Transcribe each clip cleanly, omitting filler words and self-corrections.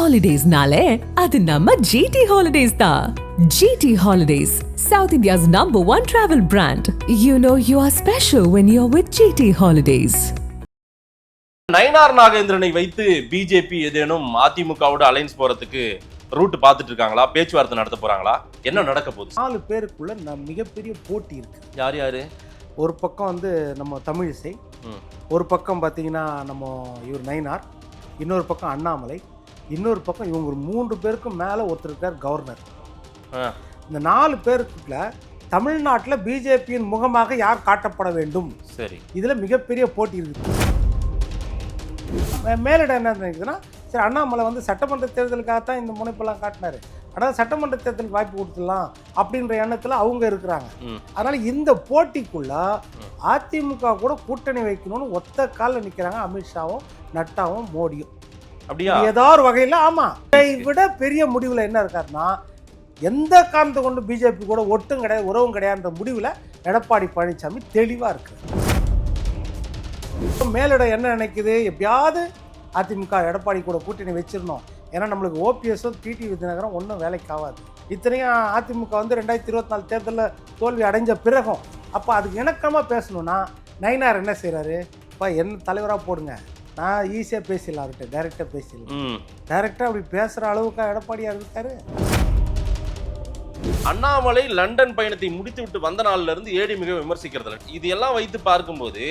Holidays-nale, adu namma GT Holidays da. GT Holidays, South India's #1 travel brand. You know you are special when you're with GT Holidays. Nainar நாகேந்திரனை வைத்து BJP ஏதேனும் அதிமுகவோட alliance போறதுக்கு root பார்த்துட்டு இருக்காங்களா? பேச்சுவார்த்தை நடத்த போறாங்களா? என்ன நடக்க போகுது? 4 பேருக்குள்ள மிகப்பெரிய போட்டி இருக்கு. யார் யாரு? ஒரு பக்கம் வந்து நம்ம தமிழிசை, ஒரு பக்கம் பார்த்தீங்கன்னா நம்ம இவர் நயினார், இன்னொரு பக்கம் அண்ணாமலை, இன்னொரு பக்கம் இவங்க ஒரு 3 பேருக்கும் மேலே ஒருத்தர் இருக்கார் கவர்னர். இந்த 4 பேருக்குள்ள தமிழ்நாட்டில் பிஜேபியின் முகமாக யார் காட்டப்பட வேண்டும்? சரி, இதில் மிகப்பெரிய போட்டி இருக்குது. மேலிடம் என்ன நினைக்குதுன்னா, சரி அண்ணாமலை வந்து சட்டமன்ற தேர்தலுக்காகத்தான் இந்த முனைப்பெல்லாம் காட்டினாரு, ஆனால் சட்டமன்ற தேர்தலுக்கு வாய்ப்பு கொடுத்துடலாம் அப்படின்ற எண்ணத்தில் அவங்க இருக்கிறாங்க. அதனால் இந்த போட்டிக்குள்ள அதிமுக கூட கூட்டணி வைக்கணும்னு ஒத்த காலில் நிற்கிறாங்க அமித்ஷாவும் நட்டாவும் மோடியும். அப்படியா? ஏதோ ஒரு வகையில் ஆமாம். இதை விட பெரிய முடிவில் என்ன இருக்காருன்னா, எந்த காரணத்தை கொண்டு பிஜேபி கூட ஒட்டும் கிடையாது உறவும் கிடையாதுன்ற முடிவில் எடப்பாடி பழனிசாமி தெளிவாக இருக்கு. மேலிடம் என்ன நினைக்குது, எப்படியாவது அதிமுக எடப்பாடி கூட கூட்டணி வச்சிடணும், ஏன்னா நம்மளுக்கு ஓபிஎஸும் டிடி விதிநகரம் ஒன்றும் வேலைக்கு ஆகாது. இத்தனையும் அதிமுக வந்து 2024 தேர்தலில் தோல்வி அடைஞ்ச பிறகும் அப்போ அதுக்கு இணக்கமாக பேசணும்னா நயினார் என்ன செய்கிறாரு, இப்போ என்ன தலைவராக போடுங்க, நான் ஈஸியாக பேசிடலாம், அவர்கிட்ட டைரெக்டாக பேசிடலாம். டைரெக்டாக அப்படி பேசுகிற அளவுக்கு எடப்பாடியார் இருக்காரு. அண்ணாமலை லண்டன் பயணத்தை முடித்து விட்டு வந்த நாள்ல இருந்து ஏடி மிக விமர்சிக்கிறது. இது எல்லாம் வைத்து பார்க்கும்போது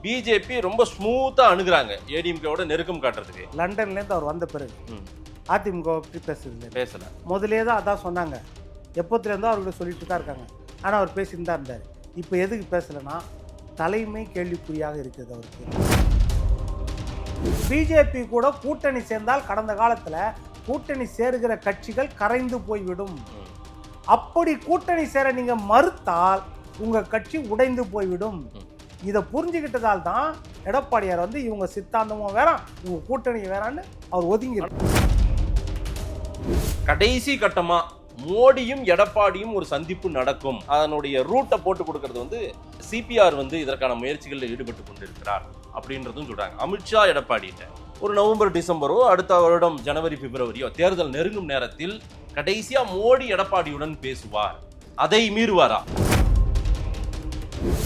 பிஜேபி ரொம்ப ஸ்மூத்தா அணுகுறாங்க ஏடிஎம்கேவோட நெருக்கம் காட்டுறதுக்கு. லண்டன்லேருந்து அவர் வந்த பிறகு அதிமுக பற்றி பேசல. முதலே தான் அதான் சொன்னாங்க, எப்போத்துலேருந்தோ அவர்கிட்ட சொல்லிட்டு தான் இருக்காங்க. ஆனால் அவர் பேசிட்டு தான் இருந்தார். இப்போ எதுக்கு பேசலைன்னா தலைமை கேள்விக்குறியாக இருக்குது அவருக்கு. பிஜேபி கூட கூட்டணி சேர்ந்தால் கடந்த காலத்தில் கூட்டணி சேருகிற கட்சிகள் கரைந்து போய்விடும். அப்படி கூட்டணி சேர நீங்க மறுத்தால் உங்க கட்சி உடைந்து போய்விடும். இதை புரிஞ்சுக்கிட்டதால் தான் எடப்பாடியார் வந்து இவங்க சித்தாந்தமும் வேறாம் இவங்க கூட்டணி வேறான்னு அவர் ஒதுங்கி. கடைசி கட்டமா மோடியும் எடப்பாடியும் ஒரு சந்திப்பு நடக்கும், அதனுடைய ரூட்டை போட்டு கொடுக்கறது வந்து சிபிஆர் வந்து இதற்கான முயற்சிகளில் ஈடுபட்டு கொண்டிருக்கிறார் அப்படின்றதும் சொல்றாங்க. அமித்ஷா எடப்பாடிட்ட ஒரு நவம்பர் டிசம்பரோ அடுத்த வருடம் ஜனவரி பிப்ரவரியோ தேர்தல் நெருங்கும் நேரத்தில் கடைசியா மோடி எடப்பாடியுடன் பேசுவார், அதை மீறுவாரா?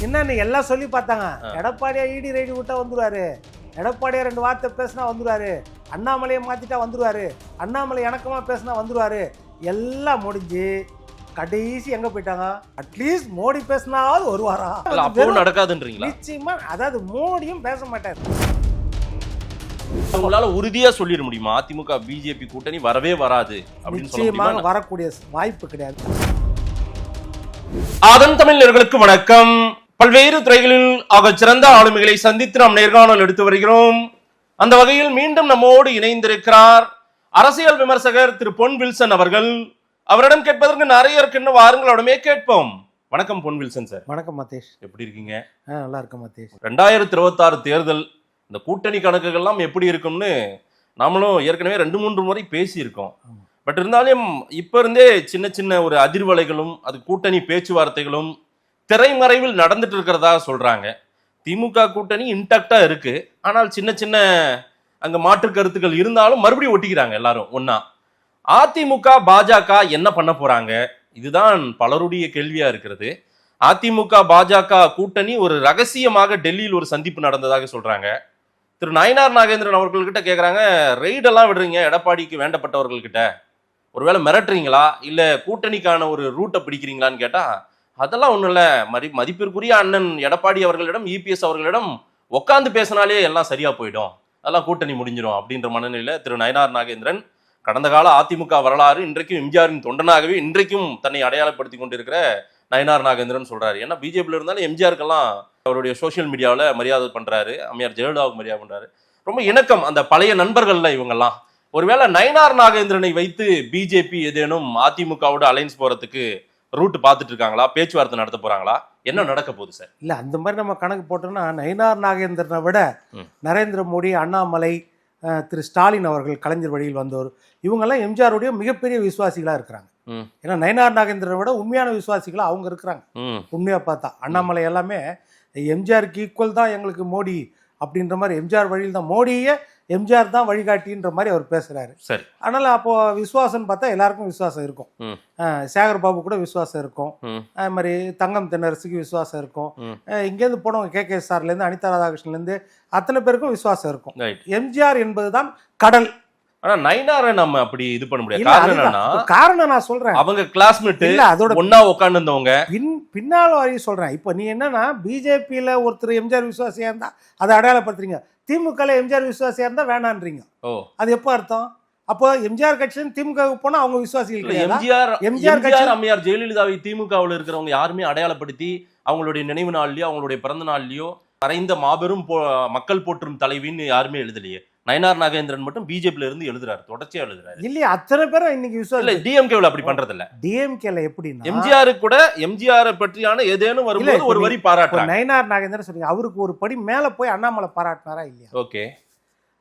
என்னன்னு எல்லாம் சொல்லி பார்த்தாங்க. எடப்பாடியா இடி ரைடு விட்டா வந்துருவாரு, எடப்பாடியா 2 வார்த்தை பேசினா வந்துருவாரு, அண்ணாமலையை மாத்திட்டா வந்துருவாரு, அண்ணாமலை இணக்கமா பேசினா வந்துருவாரு. எல்லாம் முடிஞ்சு கடைசி எங்க போயிட்டாங்க, அட்லீஸ்ட் மோடி பேசினாவது ஒரு வாரம் நடக்காதுன்றீங்களா? நிச்சயமா. அதாவது மோடியும் பேச மாட்டாரு. உங்களால உறுதியா சொல்லிட முடியுமா அதிமுக பிஜேபி கூட்டணி வரவே வராது? நிச்சயமாக வரக்கூடிய வாய்ப்பு கிடையாது. அதன் தமிழர்களுக்கு வணக்கம். பல்வேறு துறைகளில் ஆக சிறந்த ஆளுமைகளை சந்தித்து நாம் நேர்காணல் எடுத்து வருகிறோம். அந்த வகையில் மீண்டும் நம்மோடு இணைந்திருக்கிறார் அரசியல் விமர்சகர் திரு பொன் வில்சன் அவர்கள். அவரிடம் கேட்பதற்கு நிறைய இருக்குன்னு வாருங்களோடமே கேட்போம். வணக்கம் பொன் வில்சன் சார். வணக்கம் மதேஷ், எப்படி இருக்கீங்க? நல்லா இருக்கேன் மதேஷ். 2026 தேர்தல் இந்த கூட்டணி கணக்குகள்லாம் எப்படி இருக்கும்னு நாமளும் ஏற்கனவே 2-3 முறை பேசியிருக்கோம். பட் இருந்தாலும் இப்ப இருந்தே சின்ன சின்ன ஒரு அதிர்வலைகளும் அது கூட்டணி பேச்சுவார்த்தைகளும் திரைமறைவில் நடந்துட்டு இருக்கிறதா சொல்றாங்க. திமுக கூட்டணி இன்டாக்டா இருக்கு, ஆனால் சின்ன சின்ன அங்க மாற்று கருத்துக்கள் இருந்தாலும் மறுபடியும் ஒட்டிக்கிறாங்க எல்லாரும் ஒன்னா. அதிமுக பாஜக என்ன பண்ண போறாங்க? இதுதான் பலருடைய கேள்வியா இருக்கிறது. அதிமுக பாஜக கூட்டணி ஒரு ரகசியமாக டெல்லியில் ஒரு சந்திப்பு நடந்ததாக சொல்றாங்க. திரு நயினார் நாகேந்திரன் அவர்கள்கிட்ட கேட்குறாங்க, ரெய்டெல்லாம் விடுறீங்க எடப்பாடிக்கு வேண்டப்பட்டவர்கள்கிட்ட, ஒருவேளை மிரட்டுறீங்களா இல்லை கூட்டணிக்கான ஒரு ரூட்டை பிடிக்கிறீங்களான்னு கேட்டால் அதெல்லாம் ஒன்றும் இல்லை, மதிப்பிற்குரிய அண்ணன் எடப்பாடி அவர்களிடம் இபிஎஸ் அவர்களிடம் உட்காந்து பேசினாலே எல்லாம் சரியாக போயிடும், அதெல்லாம் கூட்டணி முடிஞ்சிடும் அப்படின்ற மனநிலையில் திரு நயினார் நாகேந்திரன் கடந்த கால அதிமுக வரலாறு இன்றைக்கும் எம்ஜிஆரின் தொண்டனாகவே இன்றைக்கும் தன்னை அடையாளப்படுத்தி கொண்டிருக்கிற நயினார் நாகேந்திரன் சொல்றாரு. ஏன்னா பிஜேபியில் இருந்தாலும் எம்ஜிஆருக்கெல்லாம் அவருடைய சோசியல் மீடியாவில் மரியாதை பண்றாரு, அம்மையார் ஜெயலலிதாவுக்கு மரியாதை பண்றாரு, ரொம்ப இணக்கம் அந்த பழைய நண்பர்கள்ல இவங்கெல்லாம். ஒருவேளை நயினார் நாகேந்திரனை வைத்து பிஜேபி ஏதேனும் அதிமுகவோட அலைன்ஸ் போறதுக்கு ரூட் பார்த்துட்டு இருக்காங்களா? பேச்சுவார்த்தை நடத்த போறாங்களா? என்ன நடக்க போகுது சார்? இல்ல அந்த மாதிரி நம்ம கணக்கு போட்டோம்னா நயினார் நாகேந்திரனை விட நரேந்திர மோடி, அண்ணாமலை, திரு ஸ்டாலின் அவர்கள், கலைஞர் வழியில் வந்தவர், இவங்கெல்லாம் எம்ஜிஆருடைய மிகப்பெரிய விசுவாசிகளா இருக்கிறாங்க. ஏன்னா நயினார் நாகேந்திரனை விட உண்மையான விசுவாசிகளா அவங்க இருக்கிறாங்க. உண்மையா பார்த்தா அண்ணாமலை எல்லாமே எம்ஜிஆருக்கு ஈக்குவல் தான் எங்களுக்கு மோடி அப்படின்ற மாதிரி எம்ஜிஆர் வழியில் தான் மோடியே எம்ஜிஆர் தான் வழிகாட்டின்ற மாதிரி அவர் பேசுறாரு. சரி. அதனால அப்போ விசுவாசம்னு பார்த்தா எல்லாருக்கும் விசுவாசம் இருக்கும். சேகர் பாபு கூட விசுவாசம் இருக்கும். அது மாதிரி தங்கம் தென்னரசுக்கு விசுவாசம் இருக்கும். இங்கேருந்து போனவங்க KKSRலேருந்து அனிதா ராதாகிருஷ்ணன்லேருந்து அத்தனை பேருக்கும் விசுவாசம் இருக்கும். எம்ஜிஆர் என்பதுதான் கடல். ஆனா நயினாரை நம்ம அப்படி இது பண்ண முடியாது. காரணம் நான் சொல்றேன், அவங்க கிளாஸ்மேட் இல்ல, அதோட ஒண்ணா உட்கார்ந்து இருந்தவங்க. பின்னால் வரையும் சொல்றேன். இப்போ நீ என்னன்னா பிஜேபியில ஒருத்தர் எம்ஜிஆர் விசுவாசியா இருந்தா அதை அடையாளப்படுத்துறீங்க, திமுகல எம்ஜிஆர் விசுவாசியா இருந்தா வேணான்றீங்க. அது எப்போ அர்த்தம்? அப்போ எம்ஜிஆர் கட்சியில திமுக போனா அவங்க விசுவாசிகள். எம்ஜிஆர் கட்சி அம்மையார் ஜெயலலிதாவை திமுகவில் இருக்கிறவங்க யாருமே அடையாளப்படுத்தி அவங்களுடைய நினைவு நாள்லயோ அவங்களுடைய பிறந்த நாள்லயோ மறைந்த மாபெரும் மக்கள் போற்றும் தலைவின்னு யாருமே எழுதலையே. நயினார் நாகேந்திரன் மட்டும் பிஜேபியில இருந்து எழுதுறாரு, தொடர்ச்சியா எழுதுறாரு. இல்லையா அத்தனை பேரும் இன்னைக்கு விசுவாசம் இல்ல. டிஎம்கேல அப்படி பண்றது இல்ல. டிஎம்கேல எப்படின்னா எம்ஜிஆர் கூட எம்ஜிஆர் பற்றியான ஏதேனும் வரும்போது ஒரு வரி பாராட்டுறாங்க. நயினார் நாகேந்திரன் சொல்றீங்க, அவருக்கு ஒரு படி மேல போய் அண்ணாமலை பாராட்டினாரா இல்லையா? ஓகே.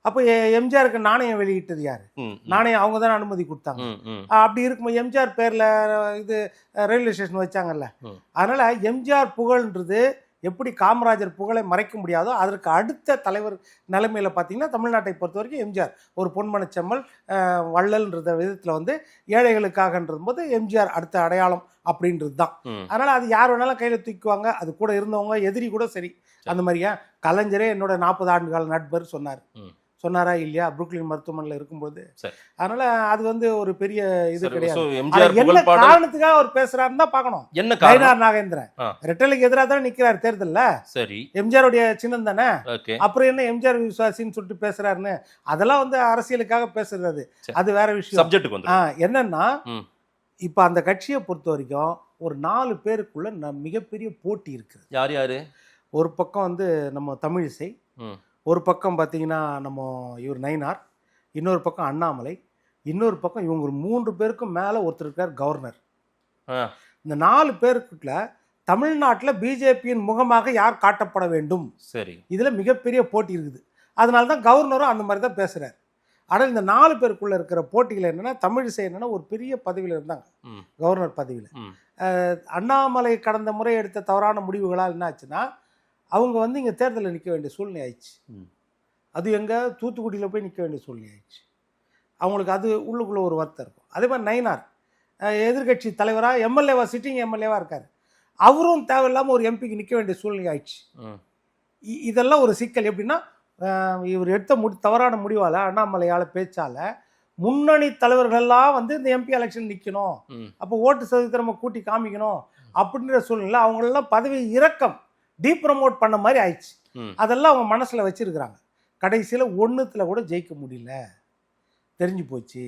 அப்போ எம்ஜிஆருக்கு நாணயம் வெளியிட்டது யாரு? நாணயம் அவங்க தானே அனுமதி கொடுத்தாங்க. அப்படி இருக்கும்போது எம்ஜிஆர் பேர்ல இது ரயில்வே ஸ்டேஷன் வச்சாங்கல்ல. அதனால எம்ஜிஆர் புகழ்ன்றது எப்படி காமராஜர் புகழை மறைக்க முடியாதோ அதற்கு அடுத்த தலைவர் நிலைமையில பார்த்தீங்கன்னா தமிழ்நாட்டை பொறுத்த வரைக்கும் எம்ஜிஆர் ஒரு பொன்மனச்செம்மல் வள்ளல்ன்ற விதத்தில் வந்து ஏழைகளுக்காகன்றது போது எம்ஜிஆர் அடுத்த அடையாளம் அப்படின்றது தான். அதனால அது யார் வேணாலும் கையில் தூக்குவாங்க. அது கூட இருந்தவங்க எதிரி கூட சரி. அந்த மாதிரியா கலைஞரே என்னோட 40 ஆண்டு கால நண்பர் சொன்னாரா இல்லையா புருக்லின் மருத்துவமனையில் இருக்கும்போது. அதனால அது வந்து ஒரு பெரிய இது கிடையாது. என்ன காரணத்துக்காக அவர் பேசுறாருன்னு தான் பார்க்கணும். நயினார் நாகேந்திரன் ரெட்டலுக்கு எதிராக தானே நிக்கிறாரு தேர்தல்ல. சரி, எம்ஜிஆருடைய சின்னம் தானே. அப்புறம் என்ன எம்ஜிஆர் விசுவாசின்னு சொல்லிட்டு பேசுறாருன்னு அதெல்லாம் வந்து அரசியலுக்காக பேசுறது, அது வேற விஷயம். என்னன்னா இப்ப அந்த கட்சியை பொறுத்த வரைக்கும் ஒரு 4 பேருக்குள்ள மிகப்பெரிய போட்டி இருக்கு. யார் யாரு? ஒரு பக்கம் வந்து நம்ம தமிழிசை, ஒரு பக்கம் பார்த்தீங்கன்னா நம்ம இவர் நயினார், இன்னொரு பக்கம் அண்ணாமலை, இன்னொரு பக்கம் இவங்க ஒரு 3 பேருக்கும் மேலே ஒருத்தர் இருக்கார் கவர்னர். இந்த 4 பேருக்குள்ள தமிழ்நாட்டில் பிஜேபியின் முகமாக யார் காட்டப்பட வேண்டும், சரி, இதில் மிகப்பெரிய போட்டி இருக்குது. அதனால தான் கவர்னரும் அந்த மாதிரி தான் பேசுகிறார். ஆனால் இந்த 4 பேருக்குள்ளே இருக்கிற போட்டிகள் என்னென்னா தமிழிசை என்னென்னா ஒரு பெரிய பதவியில் இருந்தாங்க, கவர்னர் பதவியில். அண்ணாமலை கடந்த முறை எடுத்த தவறான முடிவுகளால் என்ன ஆச்சுன்னா அவங்க வந்து இங்கே தேர்தலில் நிற்க வேண்டிய சூழ்நிலை ஆயிடுச்சு. அது எங்கே தூத்துக்குடியில் போய் நிற்க வேண்டிய சூழ்நிலை ஆயிடுச்சு. அவங்களுக்கு அது உள்ளுக்குள்ளே ஒரு வருத்தம் இருக்கும். அதே மாதிரி நயினார் எதிர்கட்சி தலைவராக எம்எல்ஏவா சிட்டிங் எம்எல்ஏவாக இருக்கார், அவரும் தேவையில்லாமல் ஒரு எம்பிக்கு நிற்க வேண்டிய சூழ்நிலை ஆயிடுச்சு. இதெல்லாம் ஒரு சிக்கல். எப்படின்னா இவர் எடுத்த தவறான முடிவால் அண்ணாமலையால் பேச்சால் முன்னணி தலைவர்களெல்லாம் வந்து இந்த எம்பி எலெக்ஷன் நிற்கணும், அப்போ ஓட்டு சதவீதத்தை நம்ம கூட்டி காமிக்கணும் அப்படின்ற சூழ்நிலை அவங்களெல்லாம் பதவி இறக்கம் டீப்ரமோட் பண்ண மாதிரி ஆயிடுச்சு. அதெல்லாம் அவங்க மனசில் வச்சிருக்கிறாங்க. கடைசியில் ஒன்றுத்தில் கூட ஜெயிக்க முடியல, தெரிஞ்சு போச்சு.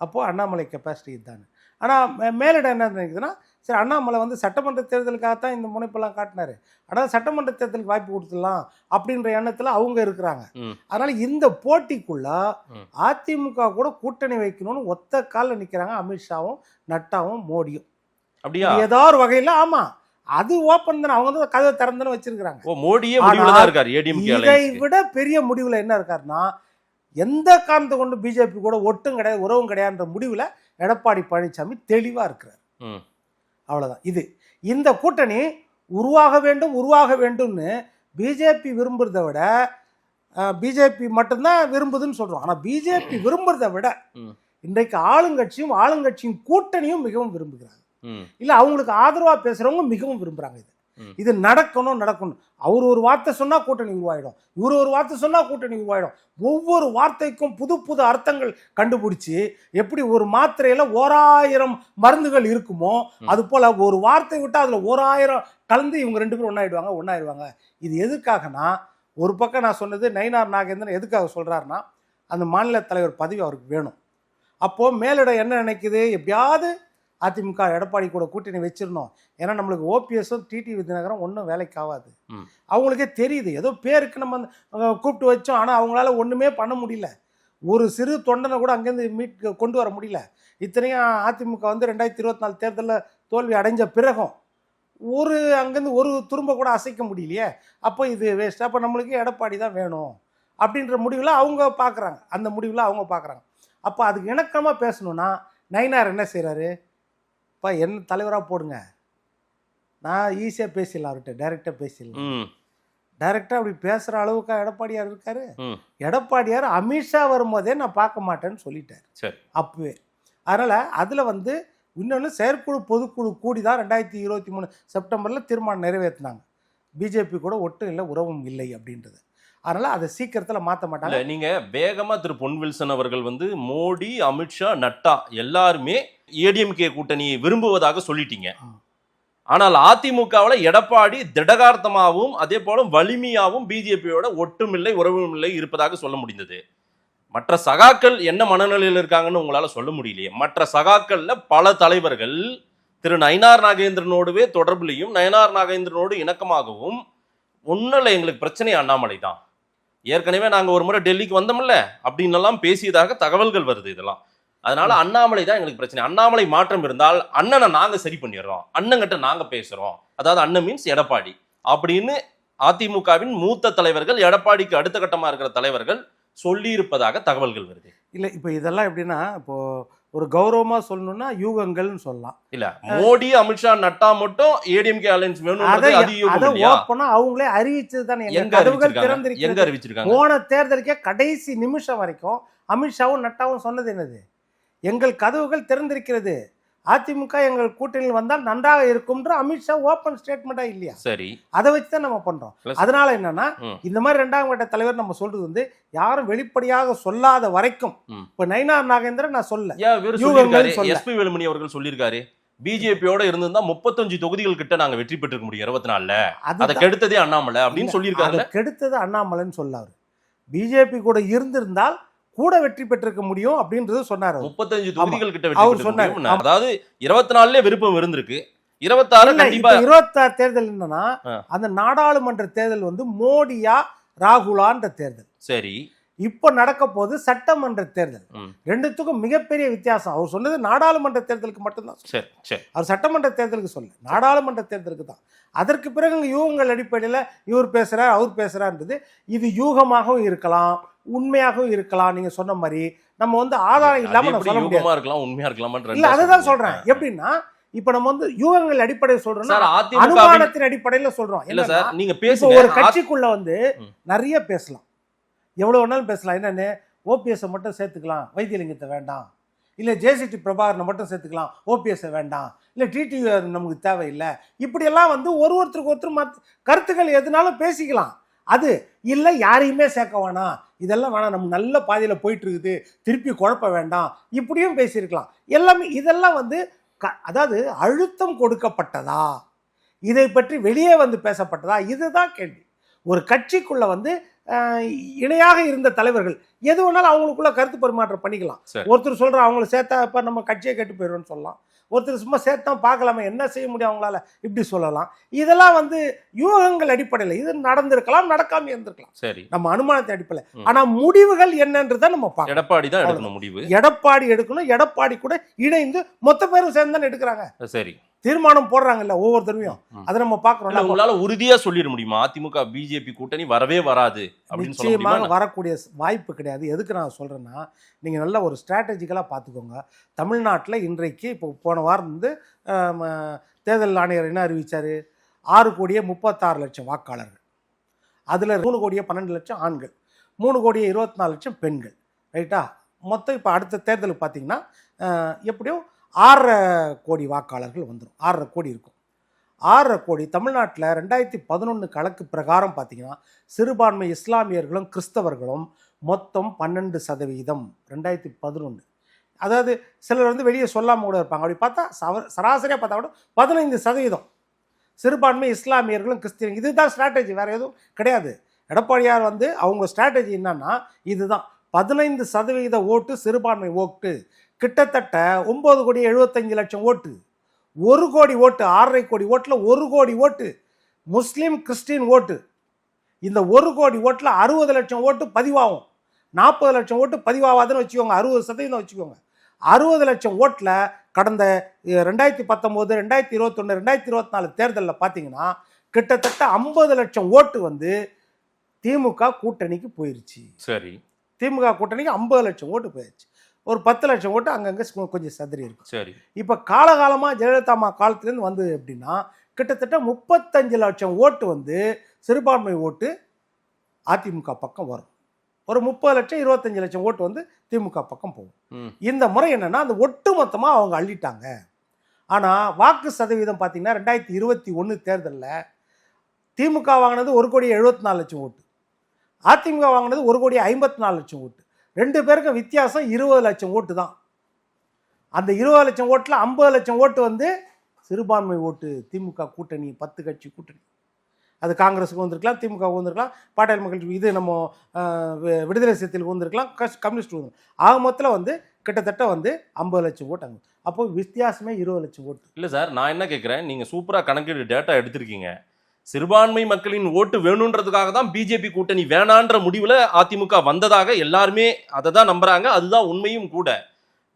அப்போது அண்ணாமலை கெப்பாசிட்டி இதுதானே. ஆனால் மேலிடம் என்ன நினைக்குதுன்னா சரி அண்ணாமலை வந்து சட்டமன்ற தேர்தலுக்காகத்தான் இந்த முனைப்பெல்லாம் காட்டினாரு, ஆனால் சட்டமன்ற தேர்தலுக்கு வாய்ப்பு கொடுத்துடலாம் அப்படின்ற எண்ணத்தில் அவங்க இருக்கிறாங்க. அதனால இந்த போட்டிக்குள்ள அதிமுக கூட கூட்டணி வைக்கணும்னு ஒத்த காலில் நிற்கிறாங்க அமித்ஷாவும் நட்டாவும் மோடியும். அப்படியா? ஏதோ ஒரு வகையில் ஆமாம், அது ஓப்பன் தானே, அவங்க தான் கதவை திறந்துன்னு வச்சிருக்காங்க. மோடியே முடிவுல தான் இருக்காரு. இதை விட பெரிய முடிவுல என்ன இருக்காருன்னா எந்த காரணத்தை கொண்டு பிஜேபி கூட ஒட்டும் கிடையாது உறவும் கிடையாதுன்ற முடிவுல எடப்பாடி பழனிசாமி தெளிவா இருக்கிறார். அவ்வளவுதான். இந்த கூட்டணி உருவாக வேண்டும்னு பிஜேபி விரும்புறதை விட பிஜேபி மட்டும்தான் விரும்புதுன்னு சொல்றோம். ஆனா பிஜேபி விரும்புறதை விட இன்றைக்கு ஆளுங்கட்சியும் கூட்டணியும் மிகவும் விரும்புகிறாங்க. இல்ல அவங்களுக்கு ஆதரவா பேசுறவங்க மிகவும் விரும்புறாங்க. இது நடக்கணும். அவர் ஒரு வார்த்தை சொன்னா கூட்டணி உருவாயிடும், இவர் ஒரு வார்த்தை சொன்னா கூட்டணி உருவாயிடும். ஒவ்வொரு வார்த்தைக்கும் புது அர்த்தங்கள் கண்டுபிடிச்சு எப்படி ஒரு மாத்திரையில 1000 மருந்துகள் இருக்குமோ அது போல ஒரு வார்த்தை விட்டா அதுல 1000 கலந்து இவங்க 2 பேரும் ஒன்னாயிருவாங்க. இது எதுக்காகனா ஒரு பக்கம் நான் சொன்னது நயினார் நாகேந்திரன் எதுக்காக சொல்றாருன்னா அந்த மாநில தலைவர் பதவி அவருக்கு வேணும். அப்போ மேலிடம் என்ன நினைக்குது, எப்படியாவது அதிமுக எடப்பாடி கூட கூட்டணி வச்சிருந்தோம். ஏன்னா நம்மளுக்கு ஓபிஎஸும் டிடிவி தினகரன் ஒன்றும் வேலைக்கு ஆகாது. அவங்களுக்கே தெரியுது, ஏதோ பேருக்கு நம்ம கூப்பிட்டு வச்சோம், ஆனால் அவங்களால ஒன்றுமே பண்ண முடியல. ஒரு சிறு தொண்டனை கூட அங்கேருந்து கொண்டு வர முடியல. இத்தனையும் அதிமுக வந்து 2024 தேர்தலில் தோல்வி அடைஞ்ச பிறகும் அங்கேருந்து ஒரு துரும்ப கூட அசைக்க முடியலையே. அப்போ இது வேஸ்ட். அப்போ நம்மளுக்கு எடப்பாடி தான் வேணும் அப்படின்ற முடிவில் அவங்க பார்க்குறாங்க. அப்போ அதுக்கு இணக்கமாக பேசணும்னா நயினார் என்ன செய்கிறாரு, இப்போ என்ன தலைவராக போடுங்க, நான் ஈஸியாக பேசிடலாம், அவர்கிட்ட டைரெக்டாக பேசிடலாம். டைரக்டா அப்படி பேசுற அளவுக்கு எடப்பாடியார் இருக்காரு. ம். எடப்பாடியார் அமித்ஷா வரும்போதே நான் பார்க்க மாட்டேன்னு சொல்லிட்டார் சரி. அப்பவே. அதனால அதுல வந்து இன்னொன்று செயற்குழு பொதுக்குழு கூடி தான் 2023 செப்டம்பரில் தீர்மானம் நிறைவேற்றினாங்க. பிஜேபி கூட ஒட்டும் இல்லை உறவும் இல்லை அப்படின்றது. அதனால அதை சீக்கிரத்தில் மாற்ற மாட்டாங்க. இல்ல, நீங்க வேகமா திரு பொன் வில்சன் அவர்கள் வந்து மோடி, அமித்ஷா, நட்டா எல்லாருமே ஏடிஎம்கே கூட்டணியை விரும்புவதாக சொல்லிட்டீங்க. ஆனால் அதிமுகவில் எடப்பாடி திடகார்த்தமாகவும் அதே போல வலிமையாகவும் பிஜேபியோட ஒட்டுமில்லை உறவும் இல்லை இருப்பதாக சொல்ல முடிந்தது. மற்ற சகாக்கள் என்ன மனநிலையில் இருக்காங்கன்னு உங்களால சொல்ல முடியலையே. மற்ற சகாக்கள்ல பல தலைவர்கள் திரு நயினார் நாகேந்திரனோடுவே தொடர்புலையும் நயினார் நாகேந்திரனோடு இணக்கமாகவும் ஒன்னும் எங்களுக்கு பிரச்சனை அண்ணாமலை தான், ஏற்கனவே நாங்க ஒரு முறை டெல்லிக்கு வந்தோம்ல அப்படின்னு எல்லாம் பேசியதாக தகவல்கள் வருது. இதெல்லாம் அதனால அண்ணாமலை தான் எங்களுக்கு பிரச்சனை. அண்ணாமலை மாற்றம் இருந்தால் அண்ணனை நாங்க சரி பண்ணிடுறோம், அண்ணங்கிட்ட நாங்க பேசுறோம், அதாவது அண்ணன் மீன்ஸ் எடப்பாடி அப்படின்னு அதிமுகவின் மூத்த தலைவர்கள், எடப்பாடிக்கு அடுத்த கட்டமா இருக்கிற தலைவர்கள் சொல்லி இருப்பதாக தகவல்கள் வருது. இல்லை இப்போ இதெல்லாம் எப்படின்னா, இப்போ ஒரு கௌரவமா சொல்லணும்னா யூகங்கள்னு சொல்லலாம். இல்ல, மோடி, அமித்ஷா, நட்டா மட்டும் ஏடிஎம்கே அலையன்ஸ் வேணும், அதை ஓப்பனா அவங்களே அறிவிச்சது தானே. எங்க அறிவிச்சிருக்காங்க? போன தேர்தலுக்கே கடைசி நிமிஷம் வரைக்கும் அமித்ஷாவும் நட்டாவும் சொன்னது என்னது, எங்கள் கதவுகள் திறந்திருக்கிறது, அதிமுக எங்கள் கூட்டணியில் வந்தால் நன்றாக இருக்கும்ன்ற அமித்ஷா ஓப்பன் ஸ்டேட்மெண்டா இல்லையா? சரி, அதை வச்சு தான் நம்ம பண்றோம். அதனால என்னன்னா, இந்த மாதிரி 2ஆம் கட்ட தலைவர் நம்ம சொல்றது வந்து யாரும் வெளிப்படையாக சொல்லாத வரைக்கும், இப்ப நயினார் நாகேந்திரன் நான் சொல்ல, எஸ்பி வேலுமணி அவர்கள் சொல்லியிருக்காரு, பிஜேபியோட இருந்திருந்தா 35 தொகுதிகள் கிட்ட நாங்க வெற்றி பெற்றிருக்க முடியும் 24ல, அதை கெடுத்ததே அண்ணாமலை அப்படின்னு சொல்லியிருக்காரு. கெடுத்தது அண்ணாமலைன்னு சொல்லாரு. பிஜேபி கூட இருந்திருந்தால் கூட வெற்றி பெற்றிருக்க முடியும் அப்படின்றது சொன்னாரு. 35 தொகுதிகள் கிட்ட வெற்றி சொன்னாரு. அதாவது 24ல விருப்பம் இருந்திருக்கு, 26 கண்டிப்பா. 26 தேர்தல் என்னன்னா, அந்த நாடாளுமன்ற தேர்தல் வந்து மோடியா ராகுலான்ற தேர்தல். சரி, இப்ப நடக்க போது சட்டமன்ற தேர்தல். ரெண்டுத்துக்கும் மிகப்பெரிய வித்தியாசம். அவர் சொன்னது நாடாளுமன்ற தேர்தலுக்கு மட்டும்தான். அவர் சட்டமன்ற தேர்தலுக்கு சொல்ல, நாடாளுமன்ற தேர்தலுக்கு தான். அதற்கு பிறகு யூகங்கள் அடிப்படையில் இவர் பேசுறார் அவர் பேசுறான்றது, இது யூகமாகவும் இருக்கலாம், உண்மையாகவும் இருக்கலாம். நீங்க சொன்ன மாதிரி நம்ம வந்து ஆதாரம் இல்லாம நம்ம சொல்ல முடியாது. இருக்கலாம், உண்மையா இருக்கலாம். இல்ல, அதுதான் சொல்றேன். எப்படின்னா, இப்ப நம்ம வந்து யூகங்கள் அடிப்படையில் சொல்றோம், அனுமானத்தின் அடிப்படையில சொல்றோம். இல்ல சார், நீங்க பேசுங்க. ஒரு கட்சிக்குள்ள வந்து நிறைய பேசலாம், எவ்வளவு வேணாலும் பேசலாம். என்னன்னு, ஓபிஎஸ் மட்டும் சேர்த்துக்கலாம், வைத்தியலிங்கத்தை வேண்டாம், இல்ல ஜேசிடி பிரபாகரனை மட்டும் சேர்த்துக்கலாம், ஓபிஎஸ் வேண்டாம், இல்ல டிடி நமக்கு தேவையில்லை, இப்படியெல்லாம் வந்து ஒருத்தருக்கு ஒருத்தர் கருத்துக்கள் எதுனாலும் பேசிக்கலாம். அது இல்லை, யாரையுமே சேர்க்க வேணாம், இதெல்லாம் வேணாம், நம்ம நல்ல பாதையில் போயிட்டு இருக்குது, திருப்பி குழப்ப வேண்டாம், இப்படியும் பேசியிருக்கலாம். எல்லாமே இதெல்லாம் வந்து அதாவது அழுத்தம் கொடுக்கப்பட்டதா, இதை பற்றி வெளியே வந்து பேசப்பட்டதா, இதுதான் கேள்வி. ஒரு கட்சிக்குள்ள வந்து இணையாக இருந்த தலைவர்கள் எது வேணாலும் அவங்களுக்குள்ள கருத்து பரிமாற்றம் பண்ணிக்கலாம். ஒருத்தர் சொல்ற அவங்களை சேர்த்தா இப்ப நம்ம கட்சியை கெட்டு போயிடும்னு சொல்லலாம், ஒருத்தர் சும்மா சேர்த்தா பார்க்கலாமா என்ன செய்ய முடியும் அவங்களால இப்படி சொல்லலாம். இதெல்லாம் வந்து யூகங்கள் அடிப்படையில் இது நடந்திருக்கலாம், நடக்காம இருந்திருக்கலாம். சரி, நம்ம அனுமானத்தின் அடிப்படையில். ஆனா முடிவுகள் என்னன்றதை நம்ம பார்க்கணும். எடப்பாடி தான் எடுக்கணும் முடிவு. எடப்பாடி எடுக்கணும். எடப்பாடி கூட இணைந்து மொத்த பேரும் சேர்ந்து தானே எடுக்கிறாங்க. சரி, தீர்மானம் போடுறாங்கல்ல ஒவ்வொரு தடவையும், அதை நம்ம பார்க்கறோம். உங்களால உறுதியா சொல்லிட முடியுமா அதிமுக பிஜேபி கூட்டணி வரவே வராது அப்படின்னு சொல்ல முடியுமா? நிச்சயமாக வரக்கூடிய வாய்ப்பு கிடையாது. எதுக்கு நான் சொல்றேன்னா, நீங்க நல்ல ஒரு ஸ்ட்ராட்டஜிக்கலா பார்த்துக்கோங்க. தமிழ்நாட்டில் இன்றைக்கு இப்போ போன வாரம் வந்து தேர்தல் ஆணையர் என்ன அறிவிச்சாரு, 6,36,00,000 வாக்காளர்கள், அதுல 3,12,00,000 ஆண்கள், 3,24,00,000 பெண்கள். ரைட்டா? மொத்தம் இப்போ அடுத்த தேர்தலுக்கு பார்த்தீங்கன்னா எப்படியும் 6.5 கோடி வாக்காளர்கள் வந்துடும். 6.5 கோடி இருக்கும். 6.5 கோடி தமிழ்நாட்டில் 2011 கணக்கு பிரகாரம் பார்த்தீங்கன்னா சிறுபான்மை இஸ்லாமியர்களும் கிறிஸ்தவர்களும் மொத்தம் 12%. 2011, அதாவது சிலர் வந்து வெளியே சொல்லாமல் கூட இருப்பாங்க. அப்படி பார்த்தா சராசரியாக பார்த்தா கூட 15% சிறுபான்மை இஸ்லாமியர்களும் கிறிஸ்டியன். இதுதான் ஸ்ட்ராட்டஜி, வேற எதுவும் கிடையாது. எடப்பாடியார் வந்து அவங்க ஸ்ட்ராட்டஜி என்னன்னா இதுதான். 15% ஓட்டு சிறுபான்மை ஓட்டு, கிட்டத்தட்ட 9,75,00,000 ஓட்டு, 1 கோடி ஓட்டு, 6.5 கோடி ஓட்டில் 1 கோடி ஓட்டு முஸ்லீம் கிறிஸ்டின் ஓட்டு. இந்த 1 கோடி ஓட்டில் 60 லட்சம் ஓட்டு பதிவாகும், 40 லட்சம் ஓட்டு பதிவாகாதுன்னு வச்சுக்கோங்க, 60% வச்சுக்கோங்க. 60 லட்சம் ஓட்டில் கடந்த 2019, 2021, 2024 தேர்தலில் பார்த்தீங்கன்னா கிட்டத்தட்ட 50 லட்சம் ஓட்டு வந்து திமுக கூட்டணிக்கு போயிருச்சு. சரி, திமுக கூட்டணிக்கு 50 லட்சம் ஓட்டு போயிடுச்சு. ஒரு 10 லட்சம் ஓட்டு அங்கங்கே கொஞ்சம் சதுரி இருக்கும். சரி, இப்போ காலகாலமாக ஜெயலலிதா அம்மா காலத்துலேருந்து வந்தது எப்படின்னா கிட்டத்தட்ட 35 லட்சம் ஓட்டு வந்து சிறுபான்மை ஓட்டு அதிமுக பக்கம் வரும். ஒரு 30 லட்சம் 25 லட்சம் ஓட்டு வந்து திமுக பக்கம் போகும். இந்த முறை என்னன்னா அந்த ஒட்டு மொத்தமாக அவங்க அள்ளிட்டாங்க. ஆனால் வாக்கு சதவீதம் பார்த்தீங்கன்னா 2021 தேர்தலில் திமுக வாங்கினது 1,74,00,000 ஓட்டு, அதிமுக வாங்கினது 1,54,00,000 ஓட்டு. 2 பேருக்கும் வித்தியாசம் 20 லட்சம் ஓட்டு தான். அந்த 20 லட்சம் ஓட்டில் 50 லட்சம் ஓட்டு வந்து சிறுபான்மை ஓட்டு. திமுக கூட்டணி 10 கட்சி கூட்டணி, அது காங்கிரஸுக்கு வந்திருக்கலாம், திமுக வந்திருக்கலாம், பாட்டாளி மக்கள் இது நம்ம விடுதலை சிறுத்தைகளுக்கு வந்திருக்கலாம், கம்யூனிஸ்ட் வந்து ஆக மொத்தத்தில் வந்து கிட்டத்தட்ட வந்து 50 லட்சம் ஓட்டு அங்கே. அப்போ வித்தியாசமே 20 லட்சம் ஓட்டு. இல்லை சார், நான் என்ன கேட்குறேன், நீங்கள் சூப்பராக கணக்கீடு டேட்டா எடுத்திருக்கீங்க. சிறுபான்மை மக்களின் ஓட்டு வேணுன்றதுக்காக தான் பிஜேபி கூட்டணி வேணான்ற முடிவில் அதிமுக வந்ததாக எல்லாருமே அதை தான் நம்புறாங்க. அதுதான் உண்மையும் கூட.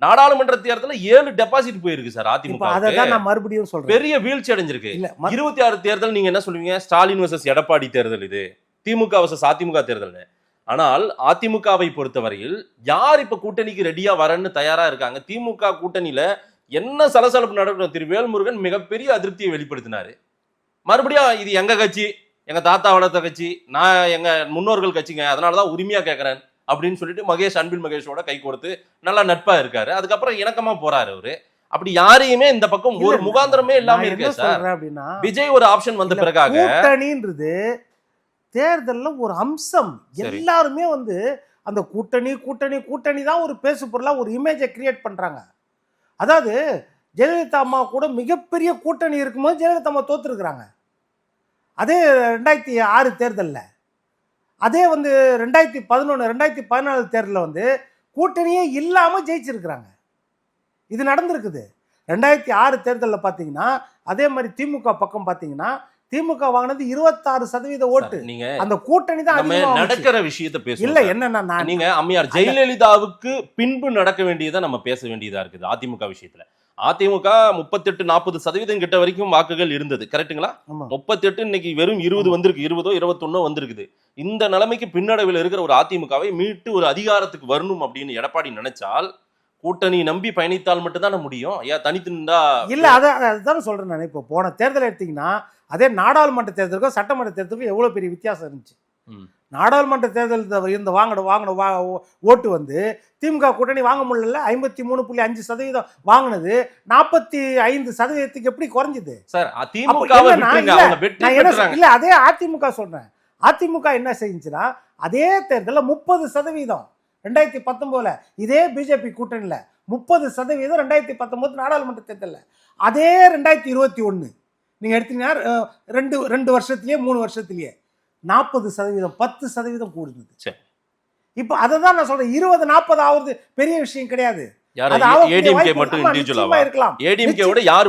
நாடாளுமன்ற தேர்தலில் 7 டெபாசிட் போயிருக்கு சார் அதிமுக. அதான் நான் மறுபடியும் சொல்றேன், பெரிய வீழ்ச்சி அடைஞ்சிருக்கு. 26 தேர்தல் நீங்க என்ன சொல்லுவீங்க? ஸ்டாலின் வர்சஸ் எடப்பாடி தேர்தல், இது திமுக வர்சஸ் அதிமுக தேர்தல். ஆனால் அதிமுகவை பொறுத்தவரையில் யார் இப்ப கூட்டணிக்கு ரெடியா வரன்னு தயாரா இருக்காங்க? திமுக கூட்டணியில என்ன சலசலப்பு நடக்கணும்? திரு வேல்முருகன் மிகப்பெரிய அதிருப்தியை வெளிப்படுத்தினாரு. மறுபடியும் இது எங்க கட்சி, எங்க தாத்தா வளர்த்த கட்சி, நான் எங்க முன்னோர்கள் கட்சிங்க, அதனாலதான் உரிமையா கேட்கறேன் அப்படின்னு சொல்லிட்டு மகேஷ், அன்பில் மகேஷோட கை கொடுத்து நல்லா நட்பா இருக்காரு. அதுக்கப்புறம் இணக்கமா போறாரு அவரு. அப்படி யாரையுமே இந்த பக்கம் ஒரு முகாந்திரமே இல்லாம இருக்கு சார். அப்படின்னா விஜய் ஒரு ஆப்ஷன் வந்த பிறகாக கூட்டணின்றது தேர்தல்ல ஒரு அம்சம். எல்லாருமே வந்து அந்த கூட்டணி கூட்டணி கூட்டணி தான் ஒரு பேசு பொருளா ஒரு இமேஜை கிரியேட் பண்றாங்க. அதாவது ஜெயலலிதா அம்மா கூட மிகப்பெரிய கூட்டணி இருக்கும்போது ஜெயலலிதா அம்மா தோத்துருக்குறாங்க. அதே 2006 தேர்தலில், அதே வந்து 2011 2014 தேர்தலில் வந்து கூட்டணியே இல்லாமல் ஜெயிச்சிருக்கிறாங்க. இது நடந்திருக்குது. 2006 தேர்தலில் பார்த்தீங்கன்னா அதே மாதிரி திமுக பக்கம் பார்த்தீங்கன்னா திமுக வாங்கினது 26% ஓட்டு. நீங்க அந்த கூட்டணி தான் நடக்கிற விஷயத்தை பேச இல்ல. என்னன்னா நீங்க அம்மையார் ஜெயலலிதாவுக்கு பின்பு நடக்க வேண்டியதை நம்ம பேச வேண்டியதா இருக்குது. அதிமுக விஷயத்துல அதிமுக 38-40% கிட்ட வரைக்கும் வாக்குகள் இருந்தது, கரெக்டுங்களா? 38 இன்னைக்கு வெறும் 20 வந்திருக்கு, 20 21 வந்திருக்குது. இந்த நிலைமைக்கு பின்னடைவில் இருக்கிற ஒரு அதிமுகவை மீட்டு ஒரு அதிகாரத்துக்கு வரணும் அப்படின்னு எடப்பாடி நினைச்சால் கூட்டணி நம்பி பயணித்தால் மட்டும்தான் முடியும். ஏன் தனித்து நின்றா இல்ல? அதுதான் சொல்றேன் நான். இப்போ போன தேர்தல் எடுத்தீங்கன்னா அதே நாடாளுமன்ற தேர்தலுக்கும் சட்டமன்ற தேர்தலுக்கும் எவ்வளவு பெரிய வித்தியாசம் இருந்துச்சு. நாடாளுமன்ற தேர்தல் இந்த வாங்கின ஓட்டு வந்து திமுக கூட்டணி வாங்க முடியல. 53.5% வாங்கினது 45% எப்படி குறைஞ்சது சார்? இல்ல, அதே அதிமுக சொல்றேன். அதிமுக என்ன செஞ்சுன்னா அதே தேர்தலில் 30% 2019 இதே பிஜேபி கூட்டணியில் 30% 2019 நாடாளுமன்ற தேர்தலில். அதே 2021 நீங்க எடுத்தீங்கன்னா 2 வருஷத்திலேயே 3 வருஷத்திலேயே 40% 10% கூடுது. இப்போ அதை தான் நான் சொல்றேன். 20-40 ஆகுது பெரிய விஷயம் கிடையாது.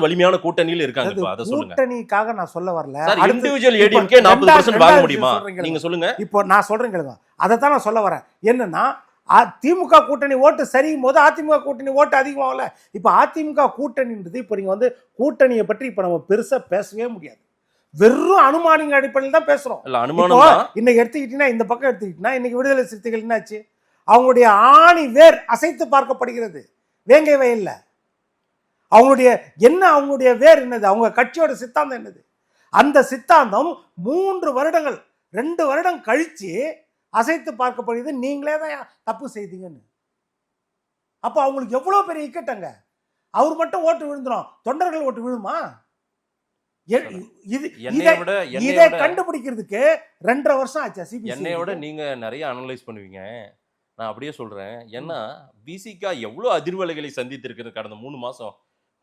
வலிமையான கூட்டணியில் இருக்காங்க. கூட்டணிக்காக நான் சொல்ல வரல. நீங்க சொல்லுங்க. இப்போ நான் சொல்றேன் கேளுங்க. அதை தான் நான் சொல்ல வரேன். என்னன்னா திமுக கூட்டணி ஓட்டு சரியும் போது அதிமுக கூட்டணி ஓட்டு அதிகமாகல. இப்ப அதிமுக கூட்டணின்றது இப்ப நீங்க வந்து கூட்டணியை பற்றி இப்ப நம்ம பெருசா பேசவே முடியாது. வெறும் அனுமானின் அடிப்படையில் தான் பேசுறோம். இன்னைக்கு எடுத்துக்கிட்டீங்கன்னா இந்த பக்கம் எடுத்துக்கிட்டீங்கன்னா இன்னைக்கு விடுதலை சிறுத்தைகள் என்னாச்சு? அவங்களுடைய ஆணி வேர் அசைத்து பார்க்கப்படுகிறது வேங்கை வயல்ல. அவங்களுடைய வேர் என்னது? அவங்க கட்சியோட சித்தாந்தம் என்னது? அந்த சித்தாந்தம் 3 வருடங்கள் 2 வருடம் கழிச்சு அசைத்து பார்க்கப்படுகிறது. நீங்களே தான் தப்பு செய்தீங்கன்னு. அப்போ அவங்களுக்கு எவ்வளவு பெரிய இக்கட்டங்க. அவர் மட்டும் ஓட்டு விழுந்துடும், தொண்டர்கள் ஓட்டு விழுமா? இதை கண்டுபிடிக்கிறதுக்கு 2.5 வருஷம் ஆச்சு. என்னையோட நீங்க நிறைய அனலைஸ் பண்ணுவீங்க. நான் அப்படியே சொல்றேன். ஏன்னா பிசிகா எவ்வளவு அதிர்வலைகளை சந்தித்திருக்கிறது கடந்த 3 மாசம்.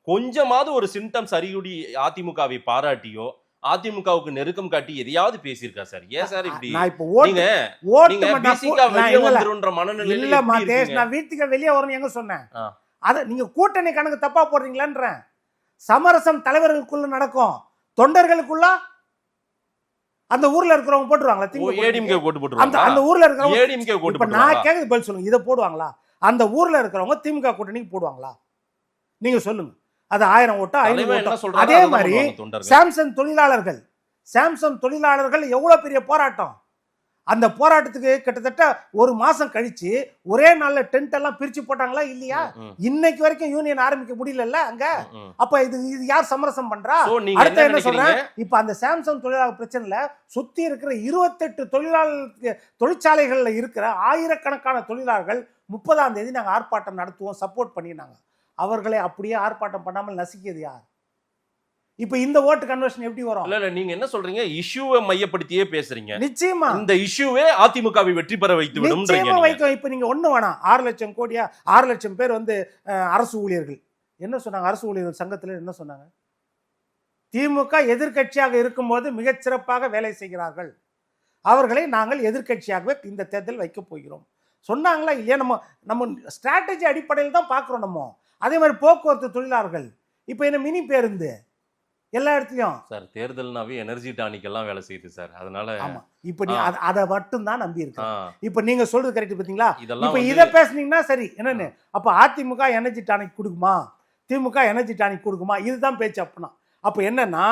கொஞ்சமாவது ஒரு சிம்டம்ஸ் அறிகுறி அதிமுகவை பாராட்டியோ அதிமுகவுக்கு நெருக்கம் காட்டி எதையாவது பேசியிருக்கா சார்? ஏன் சார் இப்படி? நான் வீட்டுக்கு வெளியே வரணும் எங்க சொன்னேன்? அத நீங்க கூட்டணி கணக்கு தப்பா போடுறீங்களான்ற. சமரசம் தலைவர்களுக்குள்ள நடக்கும், தொண்டர்களுக்குள்ள அந்த ஊர்ல இருக்கிறவங்க போட்டுருவாங்களா? அந்த ஊர்ல இருக்கிறவங்க நான் கேக்குது பதில் சொல்லுங்க. இதை போடுவாங்களா? அந்த ஊர்ல இருக்கிறவங்க திமுக கூட்டணிக்கு போடுவாங்களா? நீங்க சொல்லுங்க. அது 1000 ஓட்டு 500 ஓட்டு. அதே மாதிரி சாம்சங் தொழிலாளர்கள் எவ்வளவு பெரிய போராட்டம். அந்த போராட்டத்துக்கு கிட்டத்தட்ட ஒரு மாசம் கழிச்சு ஒரே நாள்ல டென்ட் எல்லாம் பிரிச்சு போட்டாங்களா இல்லையா? இன்னைக்கு வரைக்கும் யூனியன் ஆரம்பிக்க முடியல அங்க. அப்ப இது யார் சமரசம் பண்றா? அடுத்து என்ன சொல்றேன், இப்ப அந்த சாம்சங் தொழிலாளர் பிரச்சனைல சுத்தி இருக்கிற 28 தொழிற்சாலைகள்ல இருக்கிற ஆயிரக்கணக்கான தொழிலாளர்கள் 30ஆம் தேதி நாங்க ஆர்ப்பாட்டம் நடத்துவோம் சப்போர்ட் பண்ணினாங்க. அவர்களை அப்படியே ஆர்ப்பாட்டம் பண்ணாமல் நசுக்கியது யார்? இப்ப இந்த ஓட்டு கன்வர்ஷன் எப்படி வரும்? இல்ல நீங்க என்ன சொல்றீங்க, இஷ்யூவை மையப்படுத்தியே பேசுறீங்க. நிச்சயமா இந்த இஷ்யூவே அதிமுகவை வெற்றி பெற வைத்து விடும். இப்ப நீங்க ஒண்ணு வேணாம், 6 லட்சம் கோடியா 6 லட்சம் பேர் வந்து அரசு ஊழியர்கள் என்ன சொன்னாங்க? அரசு ஊழியர்கள் சங்கத்துல என்ன சொன்னாங்க? திமுக எதிர்கட்சியாக இருக்கும்போது மிகச் சிறப்பாக வேலை செய்கிறார்கள், அவர்களை நாங்கள் எதிர்கட்சியாகவே இந்த தேர்தல் வைக்க போகிறோம் சொன்னாங்களா இல்லையா? நம்ம ஸ்ட்ராட்டஜி அடிப்படையில் தான் பார்க்குறோம் நம்ம. அதே மாதிரி போக்குவரத்து தொழிலாளர்கள் இப்போ என்ன மினி பேருந்து எல்லா இடத்துலையும் சார் தேர்தல்னாவே எனர்ஜி டானிக் எல்லாம் வேலை செய்யுது சார். அதனால ஆமா இப்போ நீ அதை மட்டும் தான் நம்பி இருக்க. இப்போ நீங்க சொல்றது கரெக்ட் பார்த்தீங்களா? இப்போ இதை பேசுனீங்கன்னா சரி என்னன்னு, அப்போ அதிமுக எனர்ஜி டானிக் கொடுக்குமா, திமுக எனர்ஜி டானிக் கொடுக்குமா, இதுதான் பேச்சு. அப்படின்னா அப்போ என்னன்னா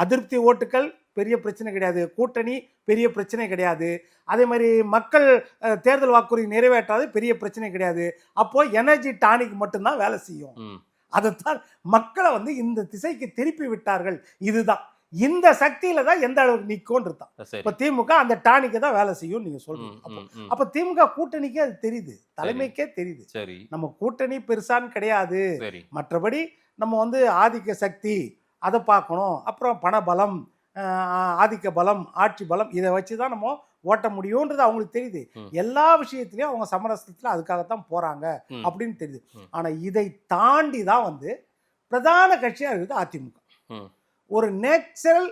அதிருப்தி ஓட்டுகள் பெரிய பிரச்சனை கிடையாது, கூட்டணி பெரிய பிரச்சனை கிடையாது, அதே மாதிரி மக்கள் தேர்தல் வாக்குறுதி நிறைவேற்றாது பெரிய பிரச்சனை கிடையாது. அப்போ எனர்ஜி டானிக் மட்டும்தான் வேலை செய்யும். அதைத்தான் மக்களை வந்து இந்த திசைக்கு திருப்பி விட்டார்கள். இதுதான் இந்த சக்தியில தான் எந்த அளவுக்கு நிற்கும்ன்றதான். இப்ப திமுக அந்த டானிக்கு தான் வேலை செய்யும் நீங்க சொல்றீங்க. அப்ப திமுக கூட்டணிக்கே அது தெரியுது, தலைமைக்கே தெரியுது. சரி நம்ம கூட்டணி பெருசான்னு கிடையாது, மற்றபடி நம்ம வந்து ஆதிக்க சக்தி அதை பார்க்கணும், அப்புறம் பணபலம், ஆதிக்க பலம், ஆட்சி பலம், இதை வச்சுதான் நம்ம ஓட்ட முடியும்ன்றது அவங்களுக்கு தெரியுது. எல்லா விஷயத்திலயும் அவங்க சமரசத்துல அதுக்காகத்தான் போறாங்க அப்படின்னு தெரியுது. ஆனா இதை தாண்டி தான் வந்து பிரதான கட்சியா இருக்குது அதிமுக. ஒரு நேச்சுரல்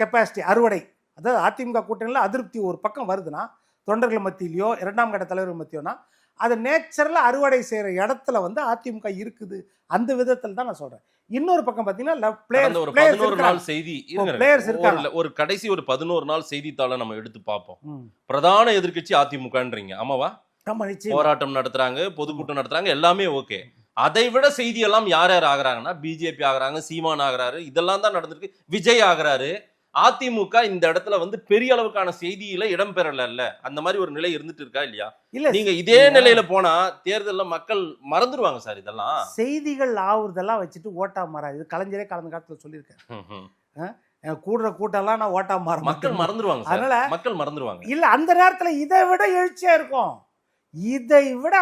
கெப்பாசிட்டி அறுவடை, அதாவது அதிமுக கூட்டணியில் அதிருப்தி ஒரு பக்கம் வருதுன்னா தொண்டர்கள் மத்தியிலையோ 2ஆம் கட்ட தலைவர்கள் மத்தியோனா அதை நேச்சுரலா அறுவடை செய்யற இடத்துல வந்து அதிமுக இருக்குது. அந்த விதத்தில் தான் நான் சொல்றேன். இன்னொரு பக்கம் பாத்தீங்கன்னா ஒரு 11 நாள் செய்தி ஒரு கடைசி ஒரு 11 நாள் செய்தித்தாளை நம்ம எடுத்து பார்ப்போம். பிரதான எதிர்க்கட்சி அதிமுகன்றீங்க, ஆமாவா? போராட்டம் நடத்துறாங்க, பொதுக்கூட்டம் நடத்துறாங்க, எல்லாமே ஓகே. அதை விட செய்தி எல்லாம் யார் யார் ஆகுறாங்கன்னா பிஜேபி ஆகுறாங்க, சீமான் ஆகுறாரு, இதெல்லாம் தான் நடந்திருக்கு. விஜய் ஆகுறாரு. அதிமுக இந்த இடத்துல வந்து பெரிய அளவுக்கான செய்தியில இடம் பெறல. அந்த மாதிரி ஒரு நிலை இருந்துட்டு இருக்கா இல்லையா? இல்ல நீங்க இதே நிலையில போனா தேர்தல்ல மக்கள் மறந்துடுவாங்க சார். இதெல்லாம் செய்திகள் ஆகுறதெல்லாம் வச்சுட்டு ஓட்டா மாறாது. இது கலைஞரே கடந்த காலத்துல சொல்லியிருக்கேன். கூடுற கூட்டம்லாம் நான் ஓட்டா மாற, மக்கள் மறந்துடுவாங்க. அதனால மக்கள் மறந்துடுவாங்க. இல்ல அந்த நேரத்துல இதை விட எழுச்சியா இருக்கும். இதை விட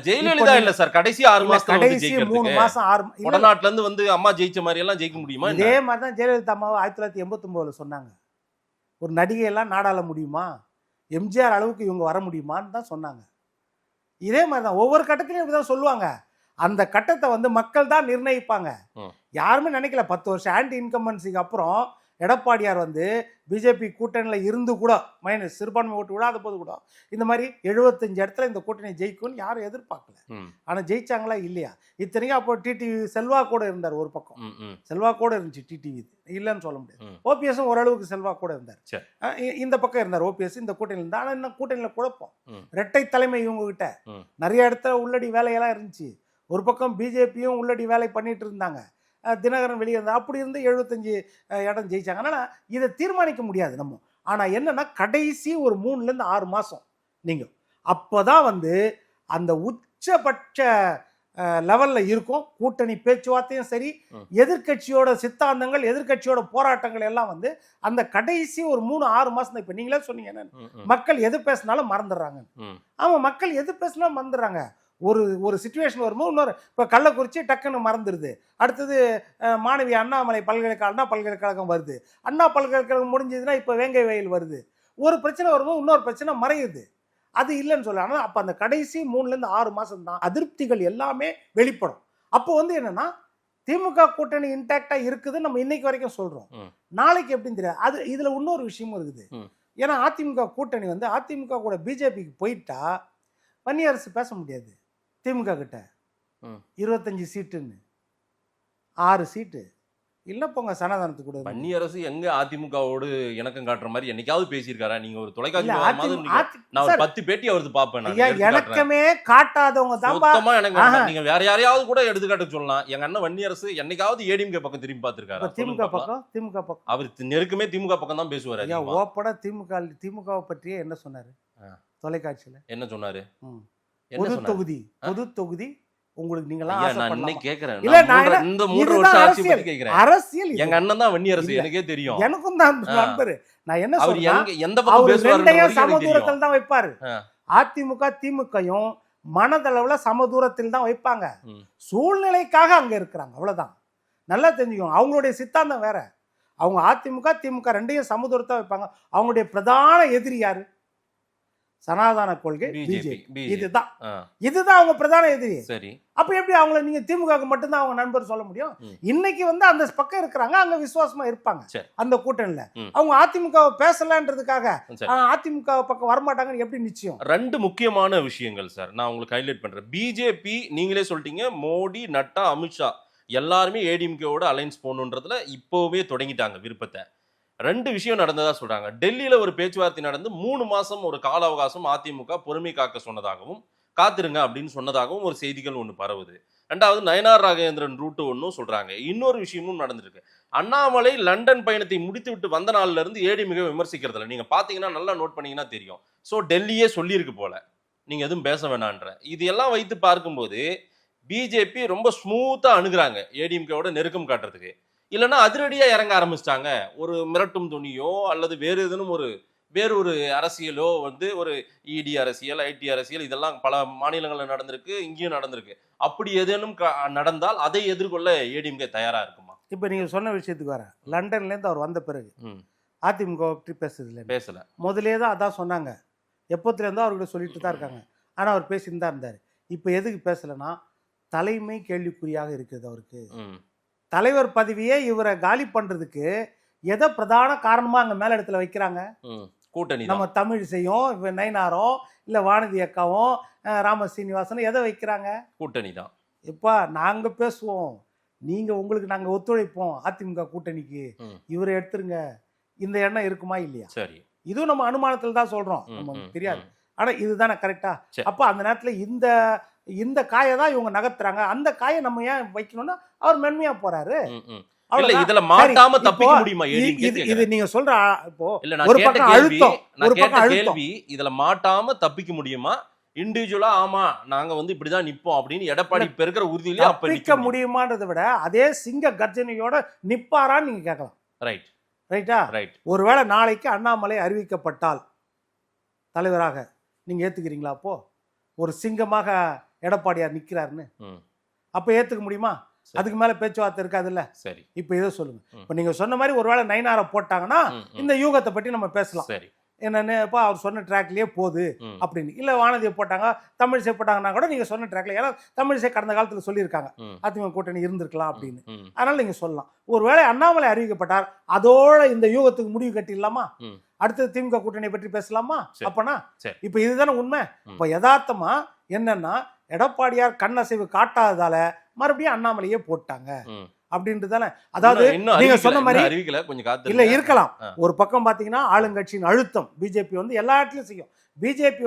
ஜெயலலிதா இல்ல சார் கடைசி 6 மாசத்துல கடைசி 3 மாசம் 6 வடநாட்டுல இருந்து வந்து அம்மா ஜெயிச்ச மாதிரி எல்லாம் ஜெயிக்க முடியுமா? இதே மாதிரி தான் ஜெயலலிதா அம்மா 1989 சொன்னாங்க, ஒரு நடிகை எல்லாம் நாடாள முடியுமா, எம்ஜிஆர் அளவுக்கு இவங்க வர முடியுமான்னு தான் சொன்னாங்க. இதே மாதிரி தான் ஒவ்வொரு கட்டத்திலையும் இப்படிதான் சொல்லுவாங்க. அந்த கட்டத்தை வந்து மக்கள் தான் நிர்ணயிப்பாங்க. யாருமே நினைக்கல 10 வருஷம் ஆன்டி இன்கம்பன்சிக்கு அப்புறம் எடப்பாடியார் வந்து பிஜேபி கூட்டணியில் இருந்து கூட மைனஸ் சிறுபான்மை ஓட்டு விடாத போது கூட இந்த மாதிரி 75 இடத்துல இந்த கூட்டணி ஜெயிக்கும்னு யாரும் எதிர்பார்க்கல. ஆனால் ஜெயிச்சாங்களா இல்லையா? இத்தனைக்கும் அப்போ டிடிவி செல்வா கூட இருந்தார், ஒரு பக்கம் செல்வா கூட இருந்துச்சு, டிடிவி இல்லைன்னு சொல்ல முடியாது. ஓபிஎஸும் ஓரளவுக்கு செல்வா கூட இருந்தார், இந்த பக்கம் இருந்தார் ஓபிஎஸ் இந்த கூட்டணியில் இருந்தார். ஆனால் இன்னும் கூட்டணியில் குழப்பம், இரட்டை தலைமை இவங்க கிட்ட நிறைய இடத்துல உள்ளடி வேலையெல்லாம் இருந்துச்சு. ஒரு பக்கம் பிஜேபியும் உள்ளடி வேலை பண்ணிட்டு இருந்தாங்க, தினகரன் வெளியே இருந்தால், அப்படி இருந்து 75 இடம் ஜெயிச்சாங்க. அதனால் இதை தீர்மானிக்க முடியாது நம்ம. ஆனால் என்னென்னா கடைசி ஒரு 3லேருந்து 6 மாதம் நீங்கள் அப்போ தான் வந்து அந்த உச்சபட்ச லெவலில் இருக்கும். கூட்டணி பேச்சுவார்த்தையும் சரி, எதிர்கட்சியோட சித்தாந்தங்கள், எதிர்கட்சியோட போராட்டங்கள் எல்லாம் வந்து அந்த கடைசி ஒரு 3-6 மாதம் தான். இப்போ நீங்களே சொன்னீங்க என்னன்னு, மக்கள் எது பேசினாலும் மறந்துடுறாங்க. ஆமாம், மக்கள் எது பேசினாலும் மறந்துடுறாங்க. ஒரு சிச்சுவேஷன் வரும்போது இன்னொரு, இப்போ கள்ளக்குறிச்சி டக்குன்னு மறந்துடுது. அடுத்தது மாணவி அண்ணாமலை பல்கலைக்கழகம் வருது, அண்ணா பல்கலைக்கழகம் முடிஞ்சதுன்னா இப்போ வேங்கை வயல் வருது. ஒரு பிரச்சனை வரும்போது இன்னொரு பிரச்சனை மறையுது. அது இல்லைன்னு சொல்ல. ஆனால் அப்போ அந்த கடைசி 3லேருந்து 6 மாதம் தான் அதிருப்திகள் எல்லாமே வெளிப்படும். அப்போ வந்து என்னன்னா திமுக கூட்டணி இன்டாக்டா இருக்குது நம்ம இன்னைக்கு வரைக்கும் சொல்றோம். நாளைக்கு எப்படின்னு தெரியாது. அது இதுல இன்னொரு விஷயமும் இருக்குது. ஏன்னா அதிமுக கூட்டணி வந்து அதிமுக கூட பிஜேபிக்கு போயிட்டா வன்னியரசு பேச முடியாது. திமுக கிட்ட 25 சீட்டுன்னு 6 சீட்டு இல்ல போங்க சனாதனத்துக்கு கூட. வன்னியரசு எங்க அதிமுகவோடு இணக்கம் காட்டுற மாதிரி என்னைக்காவது பேசியிருக்காரா? நீங்க ஒரு தொலைக்காட்சி இல்ல, மாதிரி நான் ஒரு 10 பேட்டி அவரது பாப்பேன். ஐயா, எனக்குமே காட்டாதவங்க தான் சுத்தமா எனக்கு வேண்டாம். நீங்க வேற யாரையாவது கூட எடுத்துக்காட்டு சொல்லலாம். எங்க அண்ணன் வன்னியரசு என்னைக்காவது ஏடிஎம்கே பக்கம் திரும்பி பார்த்திருக்காரா? திமுக பக்கம் அவர் நெருக்கமே திமுக பக்கம் தான் பேசுவாரு. ஐயா, ஓப்பனா திமுகவை பற்றியே என்ன சொன்னாரு தொலைக்காட்சியில? என்ன சொன்னாரு? பொது தொகுதி உங்களுக்கு நீங்கலாம் கேக்குறேன். இல்ல, நான் இந்த 3 வருஷம் ஆட்சி பத்தி கேக்குறேன். அரசியல் எங்க அண்ணன் தான் வன்னியரசு, எனக்கே தெரியும். எனக்கும் தான் நண்பர். நான் என்ன சொல்றேன், எந்த பக்கம் பேசுவாரு? சமதூரத்தில் தான் வைப்பாரு. அதிமுக திமுகவும் மனதளவுல சமதூரத்தில் தான் வைப்பாங்க. சூழ்நிலைக்காக அங்க இருக்கிறாங்க, அவ்வளவுதான். நல்லா தெரிஞ்சுக்கோங்க. அவங்களுடைய சித்தாந்தம் வேற. அவங்க அதிமுக திமுக ரெண்டையும் சமதூரத்தை வைப்பாங்க. அவங்களுடைய பிரதான எதிரி யாரு? சனாதன கொள்கை, பிஜேபி. இதுதான் அவங்க பிரதான எதிரி. சரி, அப்ப எப்படி அவங்கள நீங்க திமுகவுக்கு மட்டும்தான் அவங்க நண்பர் சொல்ல முடியும்? இன்னைக்கு அந்த பக்கம் இருக்கிறாங்க, அங்க விசுவாசமா இருப்பாங்க அந்த கூட்டணியில. அவங்க அதிமுக பேசலன்றதுக்காக அதிமுக பக்கம் வரமாட்டாங்கன்னு எப்படி நிச்சயம்? 2 முக்கியமான விஷயங்கள் சார் நான் உங்களுக்கு ஹைலைட் பண்றேன். பிஜேபி நீங்களே சொல்லிட்டீங்க, மோடி, நட்டா, அமித்ஷா எல்லாருமே ஏடிஎம்கேவோட அலைன்ஸ் போகணுன்றதுல இப்போவே தொடங்கிட்டாங்க விருப்பத்தை. 2 விஷயம் நடந்ததா சொல்றாங்க. டெல்லியில ஒரு பேச்சுவார்த்தை நடந்து 3 மாசம் ஒரு கால அவகாசம் அதிமுக பொறுமை காக்க சொன்னதாகவும், காத்திருங்க அப்படின்னு சொன்னதாகவும் ஒரு செய்திகள் ஒன்று பரவுது. 2வது நயனார் ராகேந்திரன் ரூட்டு ஒன்றும் சொல்றாங்க. இன்னொரு விஷயமும் நடந்திருக்கு. அண்ணாமலை லண்டன் பயணத்தை முடித்து விட்டு வந்த நாள்ல இருந்து ஏடிஎம்கே விமர்சிக்கிறதுல நீங்க பாத்தீங்கன்னா நல்லா நோட் பண்ணீங்கன்னா தெரியும். ஸோ டெல்லியே சொல்லியிருக்கு போல, நீங்க எதுவும் பேச வேணான்ற. இது எல்லாம் வைத்து பார்க்கும்போது பிஜேபி ரொம்ப ஸ்மூத்தா அணுகுறாங்க ஏடிஎம்கேவோட நெருக்கம் காட்டுறதுக்கு. இல்லைன்னா அதிரடியா இறங்க ஆரம்பிச்சிட்டாங்க. ஒரு மிரட்டும் துணியோ அல்லது வேறு ஏதேனும் வேறொரு அரசியலோ ஒரு இடி அரசியல், ஐடி அரசியல், இதெல்லாம் பல மாநிலங்களில் நடந்திருக்கு, இங்கேயும் நடந்திருக்கு. அப்படி ஏதேனும் நடந்தால் அதை எதிர்கொள்ள ஏடிஎம்கே தயாரா இருக்குமா? இப்ப நீங்க சொன்ன விஷயத்துக்கு வர, லண்டன்ல இருந்து அவர் வந்த பிறகு அதிமுக பற்றி பேசல. முதலே தான் அதான் சொன்னாங்க. எப்பத்துல இருந்தோ அவர்கிட்ட சொல்லிட்டு தான் இருக்காங்க. ஆனா அவர் பேசிட்டு தான் இருந்தாரு. இப்ப எதுக்கு பேசலன்னா, தலைமை கேள்விக்குறியாக இருக்குது அவருக்கு. தலைவர் பதவியே இவரை காலி பண்றதுக்கு எதை பிரதான காரணமா அங்க மேல இடத்துல வைக்கிறாங்க? கூட்டணி. நம்ம தமிழிசையும் நயினாரும் இல்ல வானதி அக்காவும் ராம சீனிவாசனும் எதை வைக்கிறாங்க? கூட்டணி தான். இப்ப நாங்க பேசுவோம், நீங்க உங்களுக்கு நாங்க ஒத்துழைப்போம் அதிமுக கூட்டணிக்கு, இவரை எடுத்துருங்க, இந்த எண்ணம் இருக்குமா இல்லையா? சரி, இதுவும் நம்ம அனுமானத்தில் தான் சொல்றோம், நமக்கு தெரியாது. ஆனா இதுதானே கரெக்டா? அப்ப அந்த நேரத்துல இந்த காயை தான் இவங்க நகர்த்துறாங்க. அந்த காயை நம்ம ஏன் வைக்கணும்னா அவர் மென்மையா போறாரு. இதுல மாட்டாம தப்பிக்க முடியுமா? இது நீங்க சொல்ற இப்போ ஒரு பக்கம் அழுத்தம், ஒரு பக்கம் கேள்வி, இதுல மாட்டாம தப்பிக்க முடியுமா? இண்டிவிஜுவலா ஆமா நாங்க இப்படிதான் நிப்போம் அப்படின்னு எடப்பாடி பெருக்கிற உறுதியிலே அப்ப நிக்க முடியுமான்றதை விட அதே சிங்க கர்ஜனையோட நிப்பாரான்னு நீங்க கேட்கலாம். ரைட்டா? ஒருவேளை நாளைக்கு அண்ணாமலை அறிவிக்கப்பட்டால் தலைவராக நீங்க ஏத்துக்கிறீங்களா? அப்போ ஒரு சிங்கமாக எடப்பாடியார் நிக்கிறாருன்னு அப்ப ஏத்துக்க முடியுமா? அதுக்கு மேல பேச்சுவார்த்தை இருக்காதுல்ல. சரி, இப்ப இதை சொல்லுங்க. இப்ப நீங்க சொன்ன மாதிரி ஒருவேளை நயினாரை போட்டாங்கன்னா இந்த யூகத்தை பற்றி நம்ம பேசலாம். சரி, என்னன்னு இப்போ அவர் சொன்ன ட்ராக்லயே போகுது அப்படின்னு. இல்ல வானதியை போட்டாங்க, தமிழிசை போட்டாங்கன்னா கூட நீங்க சொன்ன ட்ராக்ல, ஏன்னா தமிழிசை கடந்த காலத்துல சொல்லியிருக்காங்க அதிமுக கூட்டணி இருந்திருக்கலாம் அப்படின்னு. அதனால நீங்க சொல்லலாம். ஒருவேளை அண்ணாமலை அறிவிக்கப்பட்டார், அதோட இந்த யூகத்துக்கு முடிவு கட்டிடலாமா? அடுத்தது திமுக கூட்டணி பற்றி பேசலாமா? அப்பனா இப்ப இதுதானே உண்மை. இப்ப யதார்த்தமா என்னன்னா, எடப்பாடியார் கண்ணசைவு காட்டாததால மறுபடியும் அண்ணாமலையே போட்டாங்க அப்படின்றதால. அதாவது நீங்க சொன்ன மாதிரி இல்ல இருக்கலாம். ஒரு பக்கம் பாத்தீங்கன்னா ஆளுங்கட்சியின் அழுத்தம் பிஜேபி எல்லா இடத்துலயும் செய்யும். பிஜேபி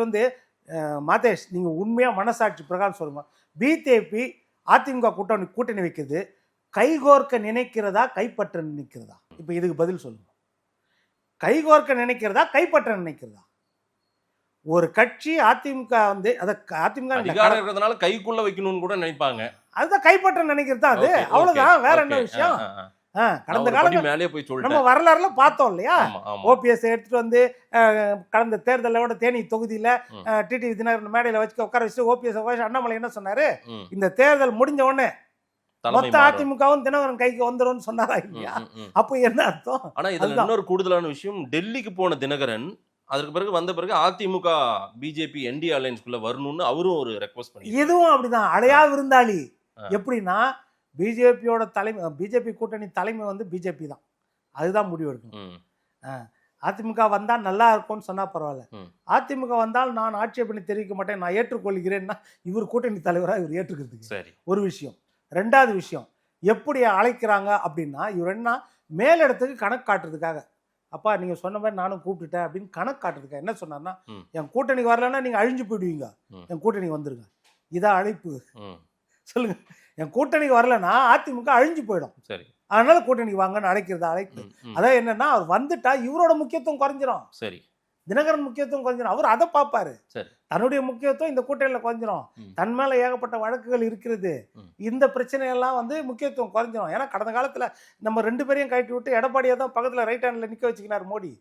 மாதேஷ், நீங்க உண்மையா மனசாட்சி பிரகாரம் சொல்லுங்க, பிஜேபி அதிமுக கூட்டணி வைக்கிறது கைகோர்க்க நினைக்கிறதா கைப்பற்ற நினைக்கிறதா? இப்ப இதுக்கு பதில் சொல்லுங்க. கைகோர்க்க நினைக்கிறதா கைப்பற்ற நினைக்கிறதா? ஒரு கட்சி அதிமுக அதிமுக கைக்குள்ள வைக்கணும்னு கூட நினைப்பாங்க. அதுதான் கைப்பற்ற நினைக்கிறதா? அது அவ்வளவுதான், வேற என்ன விஷயம்? கடந்த காலம் நம்ம வரலாறுல பார்த்தோம் இல்லையா? ஓபிஎஸ் எடுத்துட்டு கடந்த தேர்தலோட தேனி தொகுதியில டிடிவி தினகரன் மேடையில வச்சு உட்கார வச்சு ஓபிஎஸ் அண்ணாமலை என்ன சொன்னாரு? இந்த தேர்தல் முடிஞ்ச உடனே மொத்த அதிமுகவும் தினகரன் கைக்கு வந்துரும் சொன்னாரா இல்லையா? அப்ப என்ன அர்த்தம்? ஆனா இதுல இன்னொரு கூடுதலான விஷயம், டெல்லிக்கு போன தினகரன் அதற்கு பிறகு வந்த பிறகு அதிமுக பிஜேபி என்டி அலையன்ஸ்குள்ள வரணும்னு அவரும் ஒரு ரெக்வஸ்ட் பண்ணி, இதுவும் அப்படிதான் அலையா விருந்தாளி. எப்படின்னா பிஜேபியோட தலைமை, பிஜேபி கூட்டணி தலைமை பிஜேபி தான், அதுதான் முடிவு எடுக்கணும். அதிமுக வந்தா நல்லா இருக்கும்னு சொன்னா பரவாயில்ல, அதிமுக வந்தால் நான் ஆட்சேபனை தெரிவிக்க மாட்டேன், நான் ஏற்றுக்கொள்கிறேன்னா இவர் கூட்டணி தலைவராக இவர் ஏற்றுக்கிறதுக்கு ஒரு விஷயம். ரெண்டாவது விஷயம், எப்படி அழைக்கிறாங்க அப்படின்னா, இவர் என்ன மேலிடத்துக்கு கணக்கு காட்டுறதுக்காக, அப்பா நீங்கள் சொன்ன மாதிரி நானும் கூப்பிட்டுட்டேன் அப்படின்னு கணக்கு காட்டுறதுக்காக என்ன சொன்னார்னா, என் கூட்டணிக்கு வரலன்னா நீங்கள் அழிஞ்சு போயிடுவீங்க, என் கூட்டணிக்கு வந்துருங்க. இதான் அழைப்பு. சொல்லுங்க, என் கூட்டணிக்கு வரலன்னா அதிமுக அழிஞ்சு போயிடும். சரி, அதனால கூட்டணிக்கு வாங்கன்னு அழைக்கிறது அழைப்பு. அதான் என்னன்னா, அவர் வந்துட்டா இவரோட முக்கியத்துவம் குறைஞ்சிரும். சரி, தினகரன் முக்கியத்துவம் குறைஞ்சிரும். அவர் அதை பார்ப்பாரு. சரி, தன்னுடைய முக்கியத்துவம் இந்த கூட்டணியில் குறைஞ்சிரும். தன் மேல ஏகப்பட்ட வழக்குகள் இருக்கிறது. இந்த பிரச்சனையெல்லாம் வந்து முக்கியத்துவம் குறைஞ்சிரும். ஏன்னா கடந்த காலத்துல நம்ம 2 பேரையும் கழட்டி விட்டு எடப்பாடியை தான் பக்கத்துல ரைட் ஹேண்ட்ல நிக்க வச்சுக்கினார் மோடி.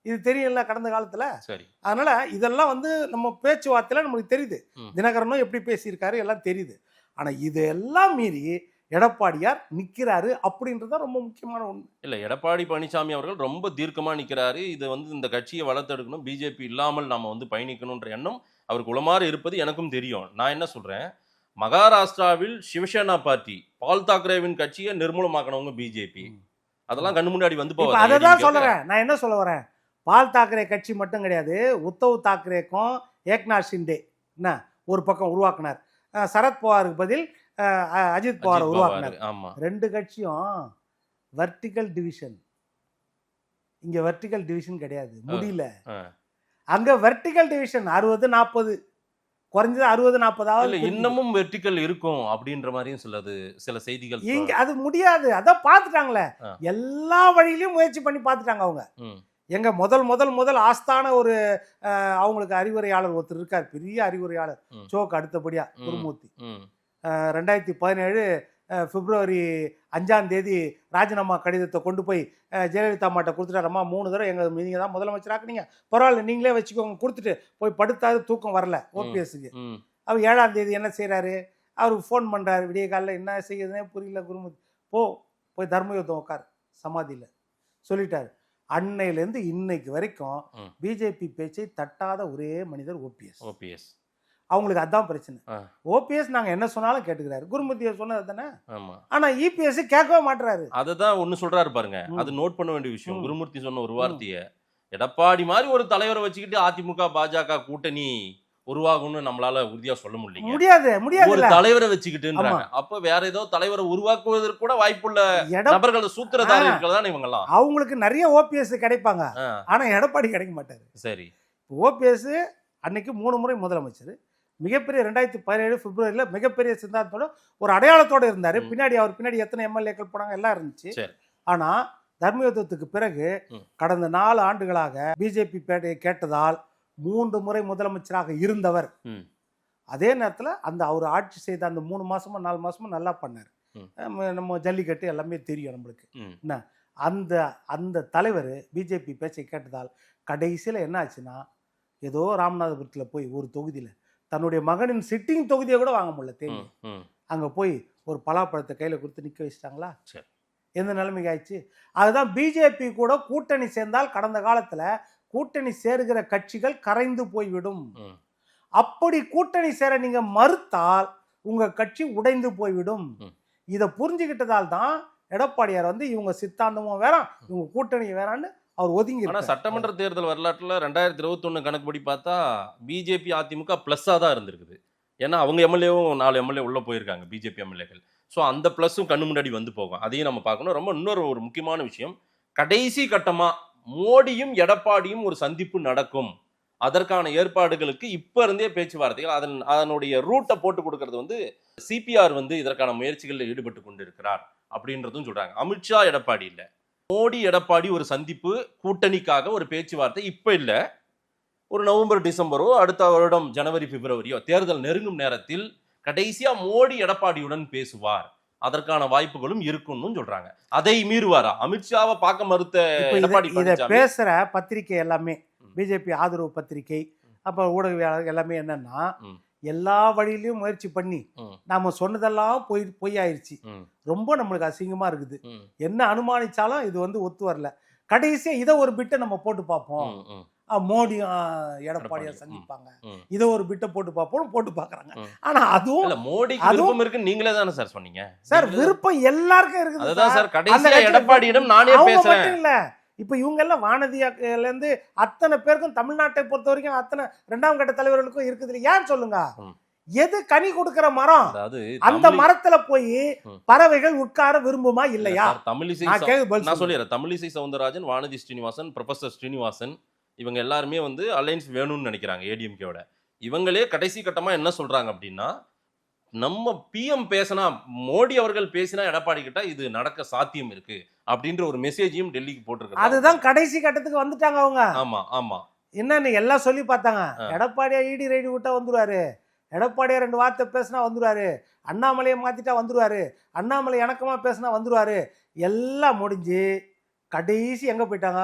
இது தெரியல கடந்த காலத்துல. சரி, அதனால இதெல்லாம் வந்து நம்ம பேச்சுவார்த்தையில நமக்கு தெரியுது. தினகரனும் எப்படி பேசியிருக்காரு எல்லாம் தெரியுது. ஆனா இதெல்லாம் மீறி எடப்பாடியார் நிற்கிறாரு அப்படின்றத ரொம்ப முக்கியமான ஒன்று. இல்லை, எடப்பாடி பழனிசாமி அவர்கள் ரொம்ப தீர்க்கமாக நிற்கிறாரு. இது வந்து இந்த கட்சியை வளர்த்தெடுக்கணும், பிஜேபி இல்லாமல் நாம் வந்து பயணிக்கணுன்ற எண்ணம் அவருக்கு உளமாறு இருப்பது எனக்கும் தெரியும். நான் என்ன சொல்கிறேன், மகாராஷ்டிராவில் சிவசேனா பார்ட்டி பால் தாக்கரேவின் கட்சியை நிர்மூலமாக்கணவங்க பிஜேபி. அதெல்லாம் கண்ணு முன்னாடி வந்து போகுது. அதை தான் சொல்கிறேன். நான் என்ன சொல்ல வரேன், பால் தாக்கரே கட்சி மட்டும் கிடையாது, உத்தவ் தாக்கரேக்கும் ஏக்நாத் ஷிண்டே என்ன ஒரு பக்கம் உருவாக்குனார். சரத்பவாருக்கு பதில் அஜித் பவார் உருவாக்குனார். 2 கட்சியும் வெர்டிகல் டிவிஷன். இங்க வெர்டிகல் டிவிஷன் கிடையாது, முடியல. அங்க வெர்டிகல் டிவிஷன் 60-40, குறைஞ்சது 60-40. இன்னமும் வெர்டிகல் இருக்கும் அப்படின்ற மாதிரியும் சில செய்திகள். இங்க அது முடியாது. அதான் பார்த்துட்டாங்களே, எல்லா வழியிலையும் முயற்சி பண்ணி பார்த்துட்டாங்க அவங்க. எங்க முதல் ஆஸ்தான ஒரு அவங்களுக்கு அறிவுரையாளர் ஒருத்தர் இருக்கார், பெரிய அறிவுரையாளர், சோக்கு அடுத்தபடியா குருமூர்த்தி. 2017 பிப்ரவரி 5ஆம் தேதி ராஜினாமா கடிதத்தை கொண்டு போய் ஜெயலலிதா அம்மாட்ட கொடுத்துட்டாரம்மா, 3 தடவை நீங்கள் தான் முதலமைச்சராக்குனீங்க, பரவாயில்ல நீங்களே வச்சுக்கோங்க, கொடுத்துட்டு போய் படுத்தாது தூக்கம் வரல ஓபிஎஸ்க்கு. அவர் 7ஆம் தேதி என்ன செய்கிறாரு, அவருக்கு ஃபோன் பண்ணுறாரு விடிய காலையில், என்ன செய்யுதுன்னே புரியல குருமூர்த்தி, போய் தர்மயுத்தம் உட்கார் சமாதியில் சொல்லிட்டாரு. அன்னையிலேருந்து இன்னைக்கு வரைக்கும் பிஜேபி பேச்சை தட்டாத ஒரே மனிதர் ஓபிஎஸ். அவங்களுக்கு அதான் பிரச்சனை. ஓபிஎஸ் நாங்க என்ன சொன்னாலும் கேட்டுக்கிறாரு, குருமூர்த்தியை சொன்னது தானே. ஆனா இபிஎஸ் கேட்கவே மாட்டாரு. அதுதான் ஒண்ணு சொல்றாரு பாருங்க, அது நோட் பண்ண வேண்டிய விஷயம். குருமூர்த்தி சொன்ன ஒரு வார்த்தையை, எடப்பாடி மாதிரி ஒரு தலைவரை வச்சுக்கிட்டு அதிமுக பாஜக கூட்டணி உருவாகும்னு நம்மளால உறுதியா சொல்ல முடியாது. ஒரு தலைவரை வச்சுக்கிட்டுன்றாங்க. அப்ப வேற ஏதோ தலைவரை உருவாக்குவதற்கு கூட வாய்ப்புள்ள நபர்கள் சூத்திரதாரிகள் தான் இவங்க எல்லாம். அவங்களுக்கு நிறைய ஓபிஎஸ் கிடைப்பாங்க, ஆனா எடப்பாடி கிடைக்க மாட்டாரு. சரி, ஓபிஎஸ் அன்னைக்கு 3 முறை முதலமைச்சர், மிகப்பெரிய 2017 பிப்ரவரியில மிகப்பெரிய சித்தாந்தத்தோட ஒரு அடையாளத்தோட இருந்தாரு. அவர் பின்னாடி எத்தனை எம்எல்ஏக்கள் போனாங்க எல்லாம் இருந்துச்சு. ஆனா தர்மயுத்தத்துக்கு பிறகு கடந்த 4 ஆண்டுகளாக பிஜேபி பேட்டையை கேட்டதால் 3 முறை முதலமைச்சராக இருந்தவர். அதே நேரத்தில் அவர் ஆட்சி செய்த அந்த 3 மாசமும் 4 மாசமும் நல்லா பண்ணார். நம்ம ஜல்லிக்கட்டு எல்லாமே தெரியும் நம்மளுக்கு. என்ன அந்த தலைவர் பிஜேபி பேச்சை கேட்டதால் கடைசியில் என்ன ஆச்சுன்னா, ஏதோ ராமநாதபுரத்தில் போய் ஒரு தொகுதியில் தன்னுடைய மகனின் சிட்டிங் தொகுதியை கூட வாங்க முடியல தெரியும். அங்கே போய் ஒரு பலாப்பழத்தை கையில் கொடுத்து நிற்க வச்சிட்டாங்களா, எந்த நிலைமைக்கு ஆயிடுச்சு. அதுதான் பிஜேபி கூட கூட்டணி சேர்ந்தால் கடந்த காலத்தில் கூட்டணி சேருகிற கட்சிகள் கரைந்து போய்விடும். அப்படி கூட்டணி சேர நீங்க மறுத்தால் உங்க கட்சி உடைந்து போய்விடும். இதை புரிஞ்சுக்கிட்டதால் தான் எடப்பாடியார் இவங்க சித்தாந்தமும் வேற இவங்க கூட்டணி வேறான்னு அவர் ஒதுங்கி. ஆனா சட்டமன்ற தேர்தல் வரலாற்றுல 2021 கணக்குப்படி பார்த்தா பிஜேபி அதிமுக பிளஸ்ஸா தான் இருந்திருக்குது. ஏன்னா அவங்க எம்எல்ஏவும் 4 எம்எல்ஏ உள்ள போயிருக்காங்க, பிஜேபி எம்எல்ஏக்கள். ஸோ அந்த பிளஸும் கண்ணு முன்னாடி வந்து போகும். அதையும் நம்ம பார்க்கணும். ரொம்ப இன்னொரு முக்கியமான விஷயம், கடைசி கட்டமா மோடியும் எடப்பாடியும் ஒரு சந்திப்பு நடக்கும், அதற்கான ஏற்பாடுகளுக்கு இப்ப இருந்தே பேச்சுவார்த்தைகள், அதனுடைய ரூட்டை போட்டு கொடுக்கறது சிபிஆர் இதற்கான முயற்சிகளில் ஈடுபட்டு கொண்டு இருக்கிறார் அப்படின்றதும் சொல்றாங்க. அமித்ஷா எடப்பாடி இல்ல, மோடி எடப்பாடி ஒரு சந்திப்பு, கூட்டணிக்காக ஒரு பேச்சுவார்த்தை இப்ப இல்ல, ஒரு நவம்பர் டிசம்பரோ அடுத்த வருடம் ஜனவரி பிப்ரவரியோ தேர்தல் நெருங்கும் நேரத்தில் கடைசியா மோடி எடப்பாடியுடன் பேசுவார், அதற்கான வாய்ப்புகளும் இருக்குன்னு சொல்றாங்க. அதை மீறுவாரா அமித்ஷாவை பார்க்க மறுத்த எடப்பாடி? பேசுற பத்திரிகை எல்லாமே பிஜேபி ஆதரவு பத்திரிகை, அப்ப ஊடகவியாளர்கள் எல்லாமே என்னன்னா, எல்லா வழியிலையும் முயற்சி பண்ணி நாம சொன்னதெல்லாம் பொய்யாயிருச்சு, ரொம்ப நம்மளுக்கு அசிங்கமா இருக்குது, என்ன அனுமானிச்சாலும் இது ஒத்து வரல, கடைசியா இதை ஒரு பிட்டை நம்ம போட்டு பார்ப்போம், மோடியும் எடப்பாடியா சந்திப்பாங்க, இதை ஒரு பிட்டை போட்டு பாக்குறாங்க. ஆனா அதுவும் மோடிக்கு விருப்பம் இருக்கு, நீங்களே தானே சார் சொன்னீங்க. சார் விருப்பம் எல்லாருக்கும் இருக்குது. அதுதான் சார் கடைசியா எடப்பாடியிடம் நானே பேசுறேன். இல்ல இப்ப இவங்க எல்லாம் வானதியால இருந்து அத்தனை பேருக்கும் தமிழ்நாட்டை பொறுத்த வரைக்கும் அத்தனை 2ஆம் கட்ட தலைவர்களுக்கும் இருக்குது. ஏன் சொல்லுங்க, எது கனி கொடுக்கிற மரம்? அதாவது அந்த மரத்துல போய் பறவைகள் உட்கார விரும்புமா இல்லையா? தமிழிசை நான் சொல்லிடுறேன். தமிழிசை சவுந்தரராஜன், வானதி ஸ்ரீனிவாசன், ப்ரொஃபசர் ஸ்ரீனிவாசன் இவங்க எல்லாருமே வந்து அலைன்ஸ் வேணும்னு நினைக்கிறாங்க ஏடிஎம்கேவோட. இவங்களே கடைசி கட்டமா என்ன சொல்றாங்க அப்படின்னா, நம்ம பிஎம் பேசினா, மோடி அவர்கள் பேசினா எடப்பாடி கிட்ட இது நடக்க சாத்தியம் இருக்கு அப்படின்ற ஒரு மெசேஜையும் டெல்லிக்கு போட்டிருக்காங்க. அதுதான் கடைசி கட்டத்துக்கு வந்துட்டாங்க அவங்க. ஆமா ஆமா. என்னன்னு எல்லாம் சொல்லி பார்த்தாங்க. எடப்பாடியா இடி ரைடு விட்டா வந்துருவாரு, எடப்பாடியா 2 வார்த்தை பேசினா வந்துருவாரு, அண்ணாமலையை மாத்திட்டா வந்துருவாரு, அண்ணாமலை இணக்கமா பேசினா வந்துருவாரு. எல்லாம் முடிஞ்சு கடைசி எங்க போயிட்டாங்க?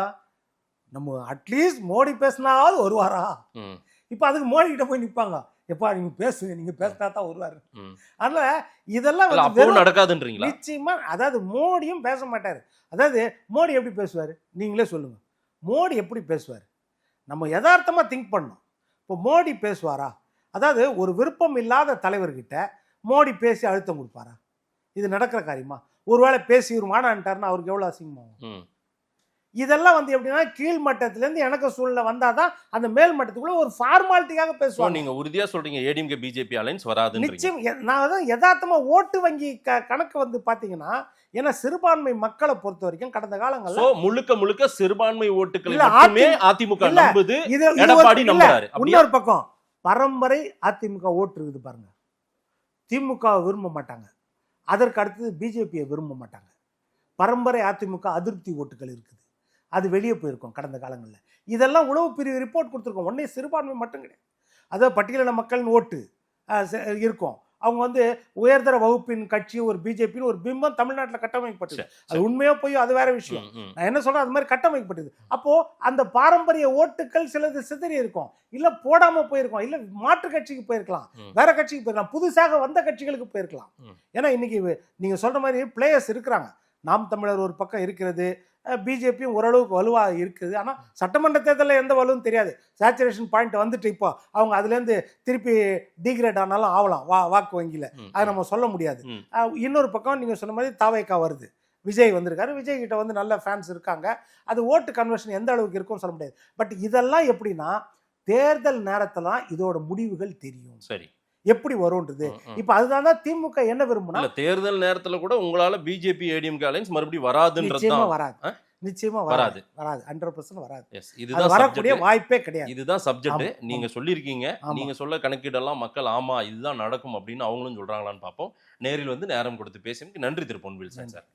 நம்ம அட்லீஸ்ட் மோடி பேசினாவது வருவாரா? இப்ப அதுக்கு மோடி கிட்ட போய் நிப்பாங்க. எப்பா நீங்க பேசுங்க, நீங்க பேசினா தான் வருவாரு. அதனால இதெல்லாம் நடக்காதுன்றீங்களா? நிச்சயமா. அதாவது மோடியும் பேச மாட்டாரு. அதாவது மோடி எப்படி பேசுவாரு நீங்களே சொல்லுங்க. மோடி எப்படி பேசுவாரு? நம்ம யதார்த்தமா திங்க் பண்ணணும். இப்போ மோடி பேசுவாரா? அதாவது ஒரு விருப்பம் இல்லாத தலைவர்கிட்ட மோடி பேசி அழுத்தம் கொடுப்பாரா? இது நடக்கிற காரியமா? ஒருவேளை பேசி ஒரு மாடான்ட்டாருன்னா அவருக்கு எவ்வளவு அசிங்கமாகும்? இதெல்லாம் வந்து எப்படின்னா கீழ்மட்டத்திலேருந்து எனக்கு சூழ்நிலை வந்தாதான் அந்த மேல் மட்டத்துக்குள்ள ஒரு ஃபார்மாலிட்டிக்காக பேசுவாங்க. நீங்க உறுதியா சொல்றீங்க ஏடிஎம்கே பிஜேபி அலைன்ஸ் வராது? நிச்சயம். நான் தான் யதார்த்தமா ஓட்டு வங்கி கணக்கு வந்து பாத்தீங்கன்னா, ஏன்னா சிறுபான்மை மக்களை பொறுத்த வரைக்கும் கடந்த காலங்கள்ல முழுக்க சிறுபான்மை ஓட்டுகள் மட்டுமே அதிமுக நம்புது, எடப்பாடி நம்புறாரு. இன்னொரு பக்கம் பரம்பரை அதிமுக ஓட்டு இருக்குது பாருங்க. திமுக விரும்ப மாட்டாங்க, அதற்கு அடுத்தது பிஜேபியை விரும்ப மாட்டாங்க. பரம்பரை அதிமுக அதிருப்தி ஓட்டுகள் இருக்குது, அது வெளியே போயிருக்கும் கடந்த காலங்களில். இதெல்லாம் உளவு பிரிவு ரிப்போர்ட் கொடுத்துருக்கோம். ஒன்னே சிறுபான்மை மட்டும் கிடையாது, அதாவது பட்டியலின மக்களின் ஓட்டு இருக்கும். அவங்க வந்து உயர்தர வகுப்பின் கட்சி ஒரு பிஜேபின்னு ஒரு பிம்பம் தமிழ்நாட்டில் கட்டமைக்கப்பட்டது. அது உண்மையோ போய் அது வேற விஷயம். நான் என்ன சொல்றேன், அது மாதிரி கட்டமைக்கப்பட்டது. அப்போ அந்த பாரம்பரிய ஓட்டுகள் சிலது சிதறி இருக்கும், இல்ல போடாம போயிருக்கும், இல்ல மாற்று கட்சிக்கு போயிருக்கலாம், வேற கட்சிக்கு போயிருக்கலாம், புதுசாக வந்த கட்சிகளுக்கு போயிருக்கலாம். ஏன்னா இன்னைக்கு நீங்க சொல்ற மாதிரி பிளேயர்ஸ் இருக்கிறாங்க. நாம் தமிழர் ஒரு பக்கம் இருக்கிறது, பிஜேபியும் ஓரளவுக்கு வலுவாக இருக்குது. ஆனால் சட்டமன்ற தேர்தலில் எந்த வலுவும் தெரியாது. சேச்சுரேஷன் பாயிண்ட் வந்துட்டு இப்போ அவங்க அதுலேருந்து திருப்பி டிகிரேட் ஆனாலும் ஆகலாம் வாக்கு வங்கியில், அதை நம்ம சொல்ல முடியாது. இன்னொரு பக்கம் நீங்கள் சொன்ன மாதிரி தாவேக்கா வருது, விஜய் வந்திருக்காரு, விஜய் கிட்ட வந்து நல்ல ஃபேன்ஸ் இருக்காங்க. அது ஓட்டு கன்வர்ஷன் எந்த அளவுக்கு இருக்கும்னு சொல்ல முடியாது. பட் இதெல்லாம் எப்படின்னா தேர்தல் நேரத்தில் இதோட முடிவுகள் தெரியும். சரி, எப்படி வரும்ன்றது. இப்ப அதுதான் திமுக என்ன விரும்புனா, தேர்தல் நேரத்துல கூட உங்களால பிஜேபி ஏடிஎம்கே அலைன்ஸ் மறுபடியும் வராதுன்றது வராது. நிச்சயமா வராது 100% வராது. இதுதான் வரக்கூடிய வாய்ப்பே கிடையாது. இதுதான் சப்ஜெக்ட். நீங்க சொல்லியிருக்கீங்க, நீங்க சொல்ல கணக்கீடெல்லாம் மக்கள் ஆமா இதுதான் நடக்கும் அப்படின்னு அவங்களும் சொல்றாங்களான்னு பார்ப்போம். நேரில் வந்து நேரம் கொடுத்து பேசியதுக்கு நன்றி திரு பொன்வேல் சார்.